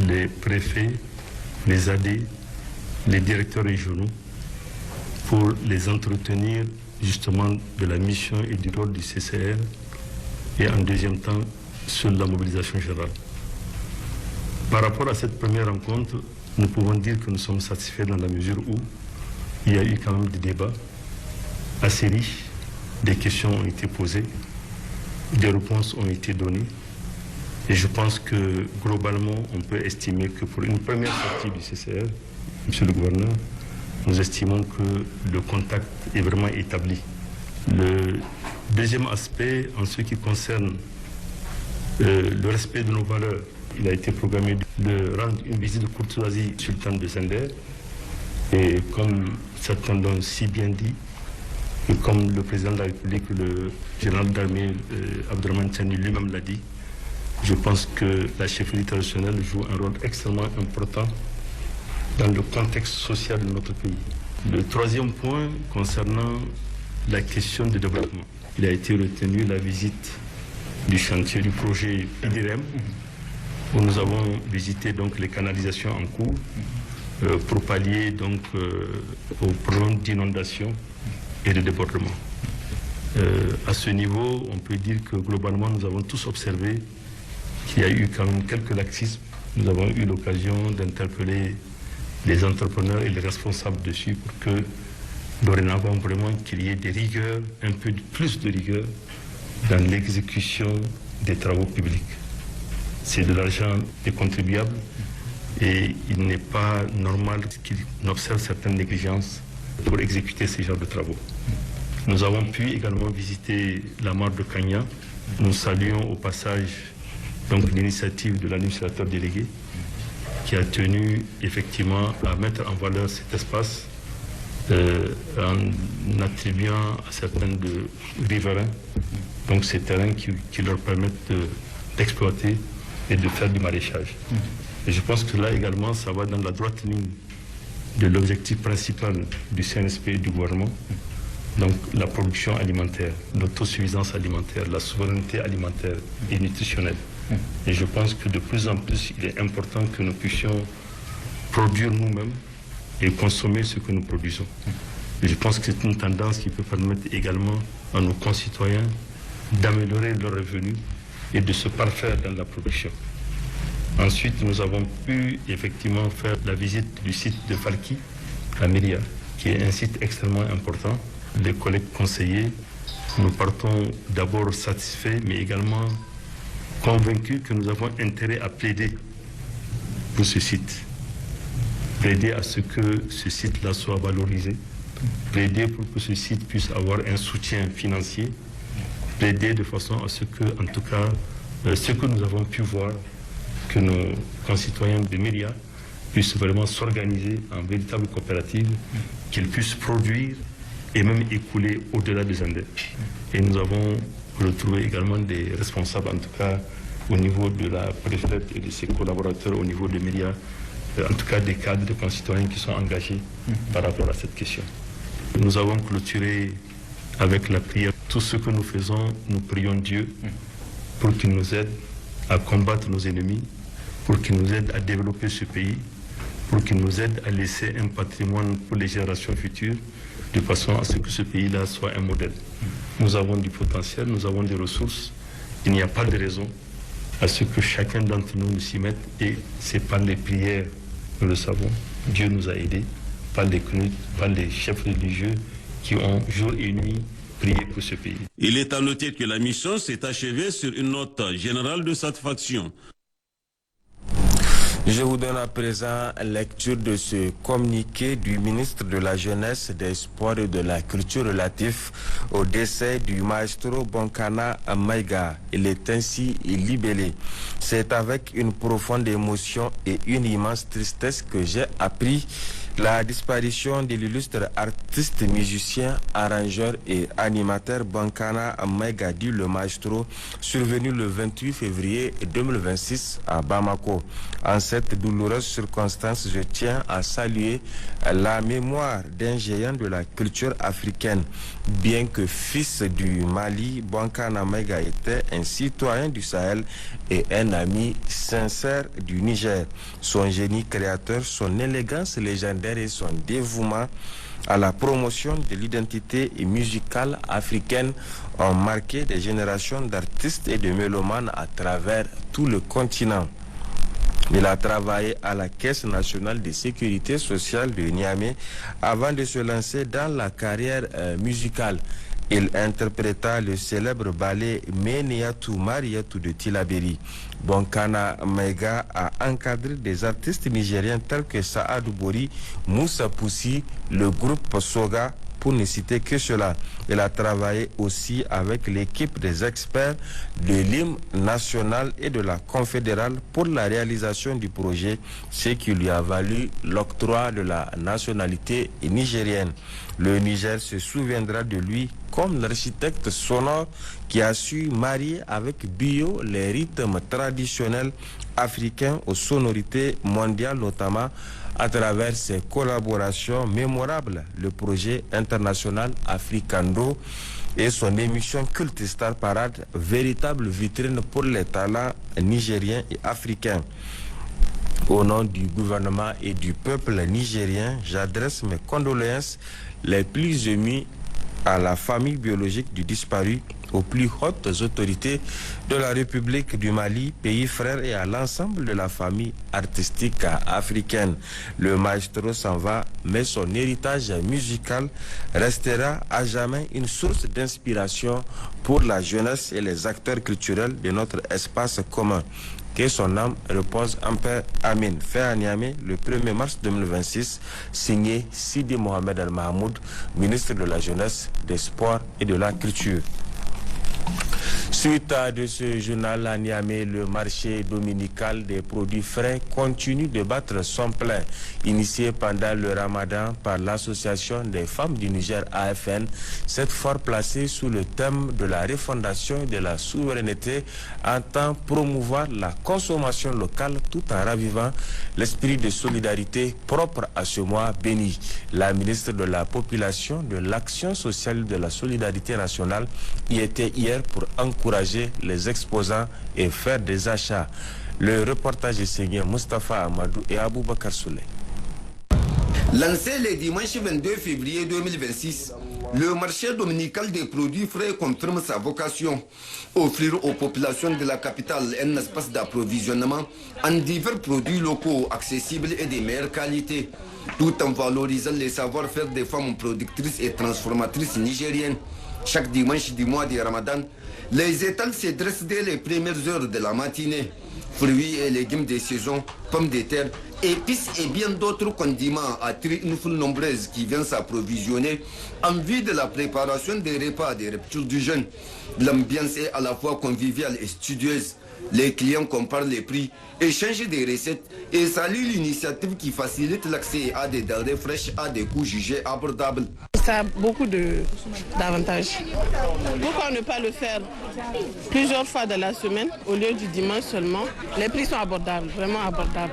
les préfets, les AD, les directeurs régionaux, pour les entretenir justement de la mission et du rôle du CCR, et en deuxième temps sur la mobilisation générale. Par rapport à cette première rencontre, nous pouvons dire que nous sommes satisfaits dans la mesure où il y a eu quand même des débats assez riches, des questions ont été posées, des réponses ont été données. Et je pense que globalement, on peut estimer que pour une première sortie du CCR, Monsieur le gouverneur, nous estimons que le contact est vraiment établi. Le deuxième aspect, en ce qui concerne le respect de nos valeurs, il a été programmé de rendre une visite de courtoisie sultane de Zender. Et comme certains l'ont si bien dit, Et comme le président de la République, le général d'armée Abdourahmane Tiani lui-même l'a dit, je pense que la chefferie traditionnelle joue un rôle extrêmement important dans le contexte social de notre pays. Le troisième point concernant la question du développement. Il a été retenu la visite du chantier du projet IDIREM, où nous avons visité donc les canalisations en cours pour pallier donc aux problèmes d'inondation et de débordement. À ce niveau, on peut dire que globalement, nous avons tous observé qu'il y a eu quand même quelques laxismes. Nous avons eu l'occasion d'interpeller les entrepreneurs et les responsables dessus pour que dorénavant vraiment qu'il y ait des rigueurs, un peu plus de rigueur dans l'exécution des travaux publics. C'est de l'argent des contribuables et il n'est pas normal qu'ils observent certaines négligences pour exécuter ces genres de travaux. Nous avons pu également visiter la mare de Kanya. Nous saluons au passage donc l'initiative de l'administrateur délégué qui a tenu effectivement à mettre en valeur cet espace en attribuant à certains de riverains donc ces terrains qui leur permettent d'exploiter et de faire du maraîchage. Et je pense que là également, ça va dans la droite ligne de l'objectif principal du CNSP et du gouvernement, donc la production alimentaire, l'autosuffisance alimentaire, la souveraineté alimentaire et nutritionnelle. Et je pense que de plus en plus, il est important que nous puissions produire nous-mêmes et consommer ce que nous produisons. Et je pense que c'est une tendance qui peut permettre également à nos concitoyens d'améliorer leurs revenus et de se parfaire dans la production. Ensuite, nous avons pu effectivement faire la visite du site de Falki, à Myria, qui est un site extrêmement important. Les collègues conseillers, nous partons d'abord satisfaits, mais également convaincus que nous avons intérêt à plaider pour ce site. Plaider à ce que ce site-là soit valorisé, plaider pour que ce site puisse avoir un soutien financier, plaider de façon à ce que, en tout cas, ce que nous avons pu voir, que nos concitoyens de Myria puissent vraiment s'organiser en véritable coopérative, qu'ils puissent produire et même écouler au-delà des Andes. Et nous avons retrouvé également des responsables, en tout cas au niveau de la préfète et de ses collaborateurs au niveau de Myria, en tout cas des cadres de concitoyens qui sont engagés par rapport à cette question. Nous avons clôturé avec la prière. Tout ce que nous faisons, nous prions Dieu pour qu'il nous aide à combattre nos ennemis, pour qu'il nous aide à développer ce pays, pour qu'il nous aide à laisser un patrimoine pour les générations futures, de façon à ce que ce pays-là soit un modèle. Nous avons du potentiel, nous avons des ressources. Il n'y a pas de raison à ce que chacun d'entre nous s'y mette. Et c'est par les prières, nous le savons, Dieu nous a aidés, par les cnut, par les chefs religieux qui ont jour et nuit prié pour ce pays. Il est à noter que la mission s'est achevée sur une note générale de satisfaction. Je vous donne à présent lecture de ce communiqué du ministre de la Jeunesse, des Sports et de la Culture relatif au décès du maestro Bonkana Maïga. Il est ainsi libellé. C'est avec une profonde émotion et une immense tristesse que j'ai appris la disparition de l'illustre artiste, musicien, arrangeur et animateur Bonkana Maïga, dit le maestro, survenu le 28 février 2026 à Bamako. En cette douloureuse circonstance, je tiens à saluer la mémoire d'un géant de la culture africaine. Bien que fils du Mali, Bonkana Maïga était un citoyen du Sahel et un ami sincère du Niger. Son génie créateur, son élégance légendaire et son dévouement à la promotion de l'identité musicale africaine ont marqué des générations d'artistes et de mélomanes à travers tout le continent. Il a travaillé à la Caisse nationale de sécurité sociale de Niamey avant de se lancer dans la carrière musicale. Il interpréta le célèbre ballet Meniatou Mariatou de Tilaberi. Bonkana Maïga a encadré des artistes nigériens tels que Saadou Bori, Moussa Poussi, le groupe Soga, pour ne citer que cela. Elle a travaillé aussi avec l'équipe des experts de l'hymne national et de la confédérale pour la réalisation du projet, ce qui lui a valu l'octroi de la nationalité nigérienne. Le Niger se souviendra de lui comme l'architecte sonore qui a su marier avec brio les rythmes traditionnels africains aux sonorités mondiales, notamment à travers ses collaborations mémorables, le projet international Africando et son émission Culte Star Parade, véritable vitrine pour les talents nigériens et africains. Au nom du gouvernement et du peuple nigérien, j'adresse mes condoléances les plus émues à la famille biologique du disparu, aux plus hautes autorités de la République du Mali, pays frère, et à l'ensemble de la famille artistique africaine. Le maestro s'en va, mais son héritage musical restera à jamais une source d'inspiration pour la jeunesse et les acteurs culturels de notre espace commun. Que son âme repose en paix. Amin. Fait à Niamey le 1er mars 2026, signé Sidi Mohamed Al Mahmoud, ministre de la Jeunesse, des Sports et de la Culture. Suite de ce journal à Niamey, le marché dominical des produits frais continue de battre son plein. Initié pendant le Ramadan par l'association des femmes du Niger AFN, cette foire placée sous le thème de la refondation et de la souveraineté entend promouvoir la consommation locale tout en ravivant l'esprit de solidarité propre à ce mois béni. La ministre de la Population, de l'Action sociale et de la solidarité nationale y était hier pour encourager les exposants et faire des achats. Le reportage est signé Mustafa Amadou et Aboubakar Souley. Lancé le dimanche 22 février 2026, le marché dominical des produits frais confirme sa vocation, offrir aux populations de la capitale un espace d'approvisionnement en divers produits locaux accessibles et de meilleure qualité, tout en valorisant les savoir-faire des femmes productrices et transformatrices nigériennes. Chaque dimanche du mois de Ramadan, les étals se dressent dès les premières heures de la matinée. Fruits et légumes de saison, pommes de terre, épices et bien d'autres condiments attirent une foule nombreuse qui vient s'approvisionner en vue de la préparation des repas des ruptures du jeûne. L'ambiance est à la fois conviviale et studieuse. Les clients comparent les prix, échangent des recettes et saluent l'initiative qui facilite l'accès à des denrées fraîches à des coûts jugés abordables. Ça a beaucoup d'avantages. Pourquoi ne pas le faire plusieurs fois dans la semaine au lieu du dimanche seulement? Les prix sont abordables, vraiment abordables.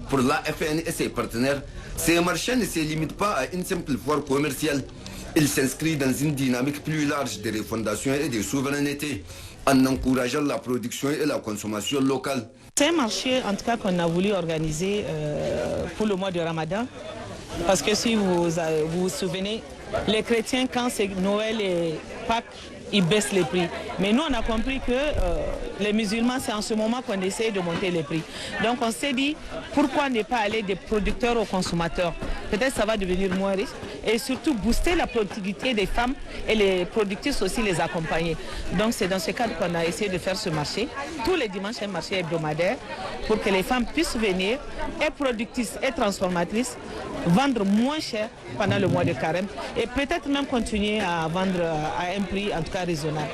Pour l'AFN et ses partenaires, ces marchés ne se limitent pas à une simple foire commerciale. Ils s'inscrivent dans une dynamique plus large de refondation et de souveraineté, en encourageant la production et la consommation locale. C'est un marché en tout cas qu'on a voulu organiser pour le mois de Ramadan, parce que si vous vous souvenez, les chrétiens quand c'est Noël et Pâques, ils baissent les prix. Mais nous on a compris que les musulmans c'est en ce moment qu'on essaie de monter les prix. Donc on s'est dit pourquoi ne pas aller des producteurs aux consommateurs. Peut-être ça va devenir moins riche et surtout booster la productivité des femmes et les productrices aussi les accompagner. Donc c'est dans ce cadre qu'on a essayé de faire ce marché. Tous les dimanches un marché hebdomadaire pour que les femmes puissent venir, et productrices et transformatrices, vendre moins cher pendant le mois de carême et peut-être même continuer à vendre à un prix en tout cas raisonnable.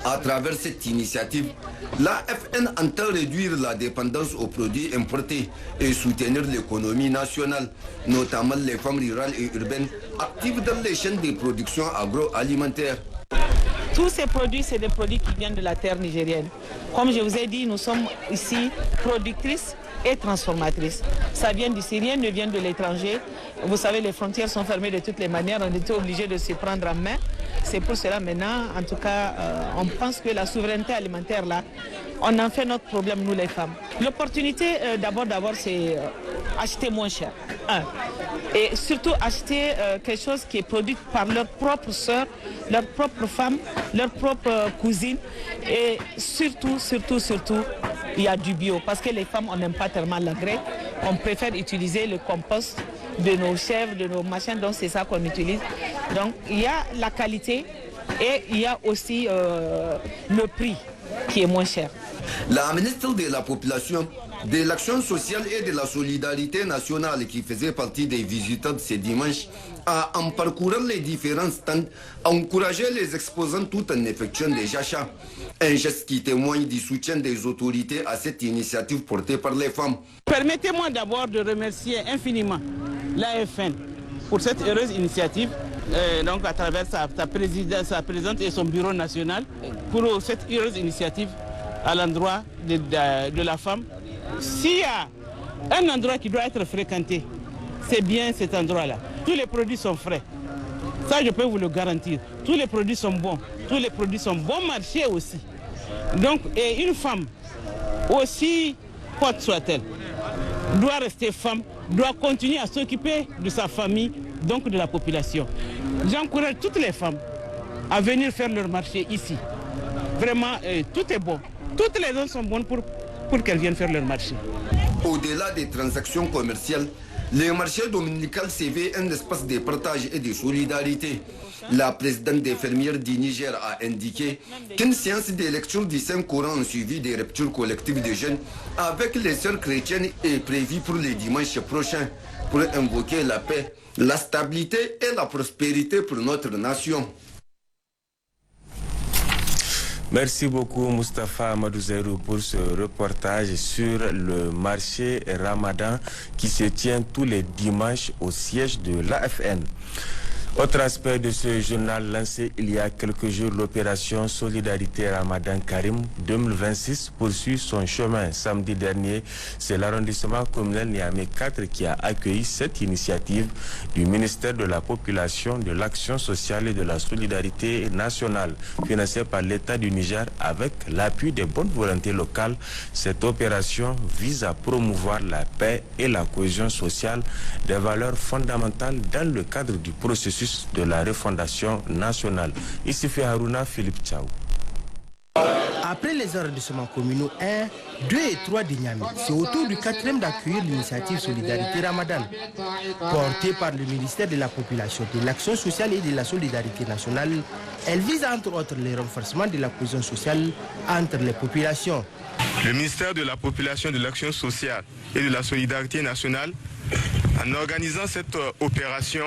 À travers cette initiative, l'AFN entend réduire la dépendance aux produits importés et soutenir l'économie nationale, notamment les femmes rurales et urbaines actives dans les chaînes de production agroalimentaire. Tous ces produits, c'est des produits qui viennent de la terre nigérienne. Comme je vous ai dit, nous sommes ici productrices et transformatrices. Ça vient d'ici, rien ne vient de l'étranger. Vous savez, les frontières sont fermées de toutes les manières, on était obligé de se prendre en main. C'est pour cela maintenant, en tout cas, on pense que la souveraineté alimentaire, là, on en fait notre problème, nous les femmes. L'opportunité, d'abord, c'est acheter moins cher. Et surtout acheter quelque chose qui est produit par leurs propres sœurs, leurs propres femmes, leurs propres cousines. Et surtout, il y a du bio. Parce que les femmes, on n'aime pas tellement l'engrais. On préfère utiliser le compost de nos chèvres, de nos machins. Donc c'est ça qu'on utilise. Donc il y a la qualité et il y a aussi le prix qui est moins cher. La ministre de la Population, de l'action sociale et de la solidarité nationale qui faisait partie des visiteurs de ce dimanche a, en parcourant les différents stands, encouragé les exposants tout en effectuant des achats. Un geste qui témoigne du soutien des autorités à cette initiative portée par les femmes. Permettez-moi d'abord de remercier infiniment l'AFN pour cette heureuse initiative, donc à travers sa présidente et son bureau national, pour cette heureuse initiative à l'endroit de la femme. S'il y a un endroit qui doit être fréquenté, c'est bien cet endroit-là. Tous les produits sont frais. Ça, je peux vous le garantir. Tous les produits sont bons. Tous les produits sont bon marché aussi. Donc, et une femme, aussi forte soit-elle, doit rester femme, doit continuer à s'occuper de sa famille, donc de la population. J'encourage toutes les femmes à venir faire leur marché ici. Vraiment, tout est bon. Toutes les zones sont bonnes pour qu'elles viennent faire leur marché. Au-delà des transactions commerciales, le marché dominical se veut un espace de partage et de solidarité. La présidente des fermières du Niger a indiqué qu'une séance de lecture du Saint-Coran en suivi des ruptures collectives de jeunes avec les sœurs chrétiennes est prévue pour le dimanche prochain pour invoquer la paix, la stabilité et la prospérité pour notre nation. Merci beaucoup Moustapha Amadou pour ce reportage sur le marché Ramadan qui se tient tous les dimanches au siège de l'AFN. Autre aspect de ce journal lancé il y a quelques jours, l'opération Solidarité Ramadan Karim 2026 poursuit son chemin. Samedi dernier, c'est l'arrondissement communal Niamey 4 qui a accueilli cette initiative du ministère de la Population, de l'Action sociale et de la Solidarité nationale, financée par l'État du Niger avec l'appui des bonnes volontés locales. Cette opération vise à promouvoir la paix et la cohésion sociale, des valeurs fondamentales dans le cadre du processus de la refondation nationale. Ici fait Haruna Philippe Tchao. Après les arrondissements communaux 1, 2 et 3 de Niamey, c'est au tour du 4e d'accueillir l'initiative Solidarité Ramadan. Portée par le ministère de la Population, de l'Action sociale et de la Solidarité nationale, elle vise entre autres le renforcement de la cohésion sociale entre les populations. Le ministère de la Population, de l'Action sociale et de la Solidarité nationale, en organisant cette opération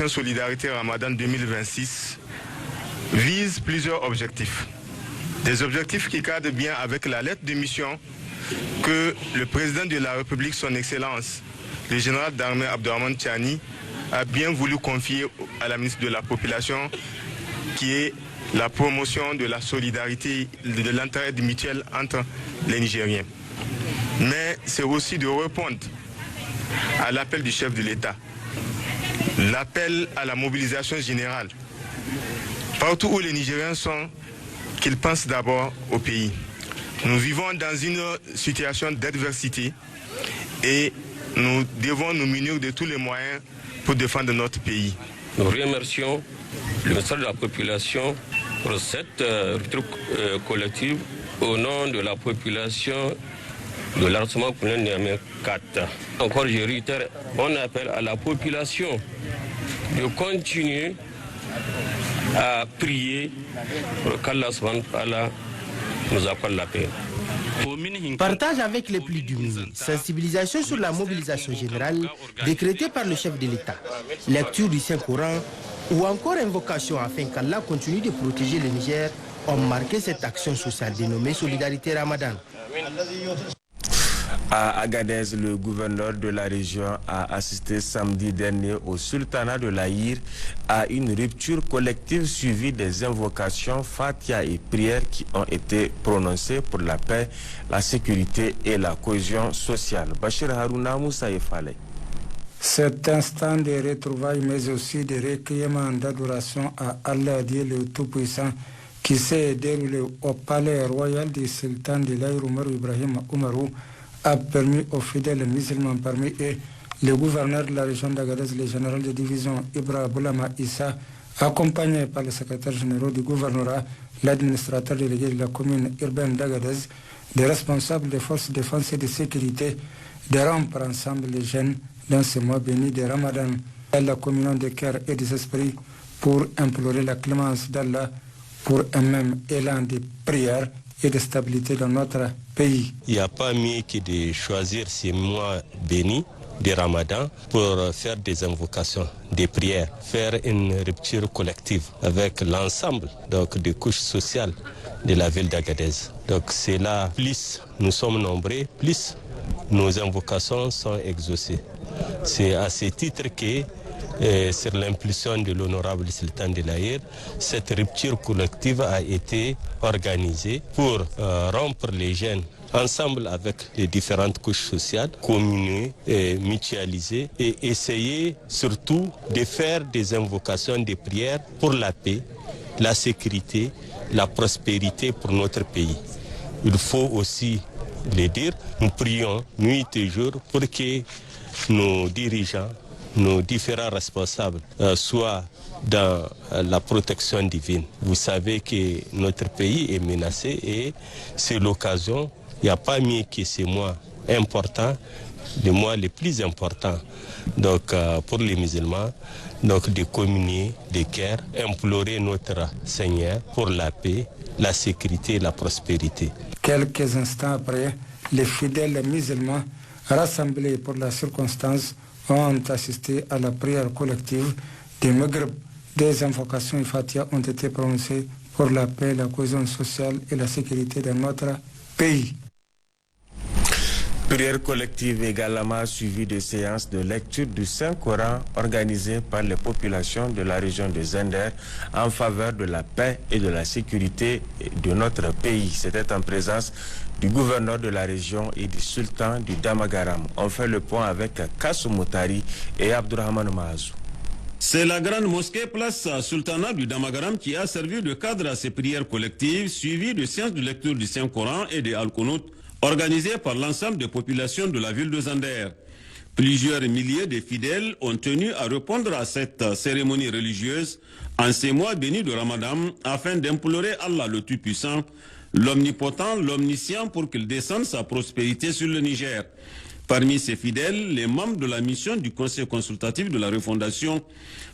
Solidarité Ramadan 2026, vise plusieurs objectifs. Des objectifs qui cadrent bien avec la lettre de mission que le président de la République, son Excellence, le général d'armée Abdourahmane Tchani, a bien voulu confier à la ministre de la Population, qui est la promotion de la solidarité, de l'entraide mutuelle entre les Nigériens. Mais c'est aussi de répondre à l'appel du chef de l'État, l'appel à la mobilisation générale. Partout où les Nigériens sont, qu'ils pensent d'abord au pays. Nous vivons dans une situation d'adversité et nous devons nous munir de tous les moyens pour défendre notre pays. Nous remercions le ministère de la Population pour cette rupture collective au nom de la population de l'arrondissement communal Niamey 4. Encore, je réitère, on appelle à la population de continuer à prier pour qu'Allah subhanahu wa ta'ala nous accorde la paix. Partage avec les plus démunis, sensibilisation sur la mobilisation générale décrétée par le chef de l'État, lecture du Saint-Coran ou encore invocation afin qu'Allah continue de protéger le Niger ont marqué cette action sociale dénommée Solidarité Ramadan. À Agadez, le gouverneur de la région a assisté samedi dernier au sultanat de l'Aïr à une rupture collective suivie des invocations, fatia et prières qui ont été prononcées pour la paix, la sécurité et la cohésion sociale. Bachir Harouna Moussa Efale. Cet instant de retrouvailles, mais aussi de recueillement d'adoration à Allah, Dieu le Tout-Puissant, qui s'est déroulé au palais royal du sultan de l'Aïr, Ibrahim Oumarou, a permis aux fidèles musulmans, parmi eux le gouverneur de la région d'Agadez, le général de division Ibra Boulama Issa, accompagné par le secrétaire général du gouvernorat, l'administrateur délégué de la commune urbaine d'Agadez, des responsables des forces de défense et de sécurité, de rompre ensemble les jeunes dans ce mois béni de Ramadan, à la communion de cœur et des esprits pour implorer la clémence d'Allah pour un même élan de prière et de stabilité dans notre pays. Il n'y a pas mieux que de choisir ces mois bénis de Ramadan pour faire des invocations, des prières, faire une rupture collective avec l'ensemble des couches sociales de la ville d'Agadez. Donc c'est là, plus nous sommes nombreux, plus nos invocations sont exaucées. C'est à ce titre que, sur l'impulsion de l'honorable sultan de l'Aïr, cette rupture collective a été organisée pour rompre les gènes ensemble avec les différentes couches sociales, communier, mutualiser et essayer surtout de faire des invocations, des prières pour la paix, la sécurité, la prospérité pour notre pays. Il faut aussi le dire, nous prions nuit et jour pour que nos dirigeants, nos différents responsables soient dans la protection divine. Vous savez que notre pays est menacé et c'est l'occasion. Il n'y a pas mieux que ces mois importants, les mois les plus importants pour les musulmans, de communier, de cœur, implorer notre Seigneur pour la paix, la sécurité et la prospérité. Quelques instants après, les fidèles musulmans rassemblés pour la circonstance ont assisté à la prière collective des Maghreb. Des invocations et Fatiha ont été prononcées pour la paix, la cohésion sociale et la sécurité de notre pays. Prière collective également suivie de séances de lecture du Saint-Coran organisées par les populations de la région de Zender en faveur de la paix et de la sécurité de notre pays. C'était en présence du gouverneur de la région et du sultan du Damagaram. On fait le point avec Kassou Moutari et Abdourahmane Mahazou. C'est la grande mosquée place Sultanat du Damagaram qui a servi de cadre à ces prières collectives suivies de séances de lecture du Saint-Coran et des Al-Qunut organisées par l'ensemble des populations de la ville de Zander. Plusieurs milliers de fidèles ont tenu à répondre à cette cérémonie religieuse en ces mois bénis de Ramadan afin d'implorer Allah le Tout-Puissant, l'Omnipotent, l'Omniscient pour qu'il descende sa prospérité sur le Niger. Parmi ces fidèles, les membres de la mission du Conseil consultatif de la refondation,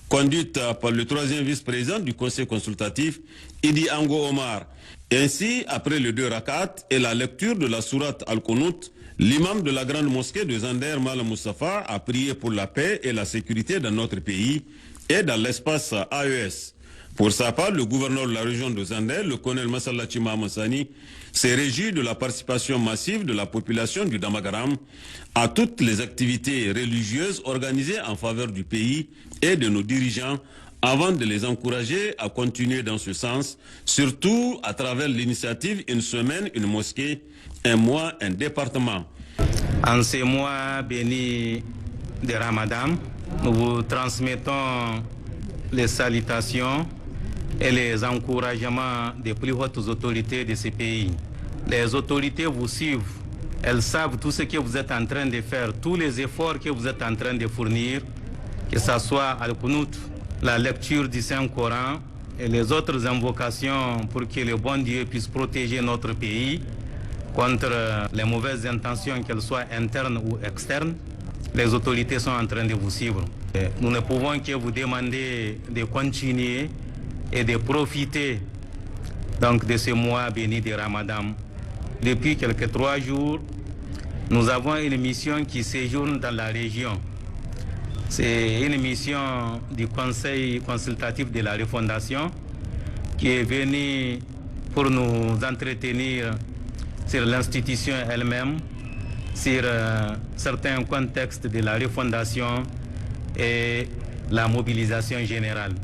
conduite par le troisième vice-président du Conseil consultatif, Idi Ango Omar. Ainsi, après les 2 rakats et la lecture de la sourate Al-Qunut, l'imam de la grande mosquée de Zander, Mal Moustapha, a prié pour la paix et la sécurité dans notre pays et dans l'espace AES. Pour sa part, le gouverneur de la région de Zander, le colonel Massala Chima Massani, s'est réjoui de la participation massive de la population du Damagaram à toutes les activités religieuses organisées en faveur du pays et de nos dirigeants avant de les encourager à continuer dans ce sens, surtout à travers l'initiative Une semaine, une mosquée, un mois, un département. En ces mois bénis de Ramadan, nous vous transmettons les salutations et les encouragements des plus hautes autorités de ce pays. Les autorités vous suivent, elles savent tout ce que vous êtes en train de faire, tous les efforts que vous êtes en train de fournir, que ce soit Al-Qunut, la lecture du Saint-Coran et les autres invocations pour que le bon Dieu puisse protéger notre pays contre les mauvaises intentions, qu'elles soient internes ou externes. Les autorités sont en train de vous suivre. Nous ne pouvons que vous demander de continuer et de profiter donc de ce mois béni de Ramadan. Depuis quelques 3 jours, nous avons une mission qui séjourne dans la région. C'est une mission du Conseil consultatif de la refondation qui est venue pour nous entretenir sur l'institution elle-même, sur certains contextes de la refondation et la mobilisation générale.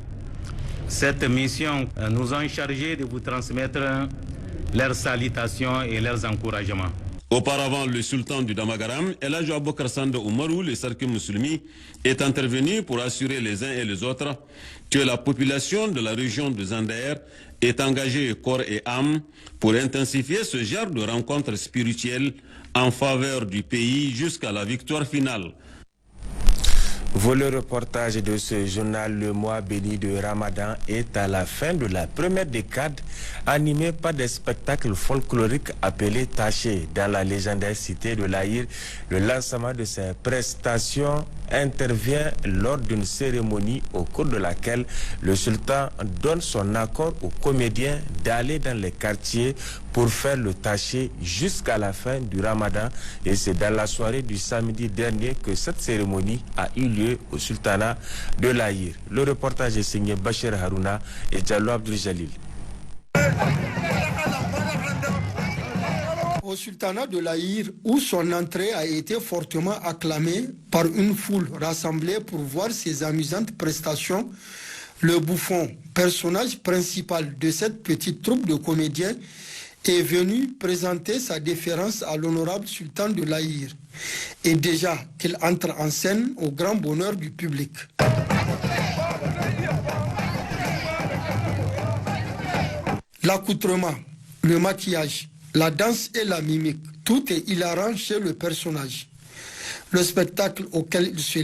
Cette mission nous a chargé de vous transmettre leurs salutations et leurs encouragements. Auparavant, le sultan du Damagaram, El Hadj Aboubakar Sanda Oumarou, le Sarki Musulmi, est intervenu pour assurer les uns et les autres que la population de la région de Zander est engagée corps et âme pour intensifier ce genre de rencontres spirituelles en faveur du pays jusqu'à la victoire finale. Le reportage de ce journal, le mois béni de Ramadan, est à la fin de la première décade, animé par des spectacles folkloriques appelés Taché. Dans la légendaire cité de l'Aïr, le lancement de ces prestations intervient lors d'une cérémonie au cours de laquelle le sultan donne son accord aux comédiens d'aller dans les quartiers pour faire le taché jusqu'à la fin du Ramadan. Et c'est dans la soirée du samedi dernier que cette cérémonie a eu lieu au sultanat de l'Aïr. Le reportage est signé Bachir Harouna et Diallo Abdul Jalil. Au sultanat de l'Aïr, où son entrée a été fortement acclamée par une foule rassemblée pour voir ses amusantes prestations, le bouffon, personnage principal de cette petite troupe de comédiens, est venu présenter sa déférence à l'honorable sultan de l'Aïr, et déjà qu'il entre en scène au grand bonheur du public. L'accoutrement, le maquillage, la danse et la mimique, tout est hilarant chez le personnage. Le spectacle auquel il se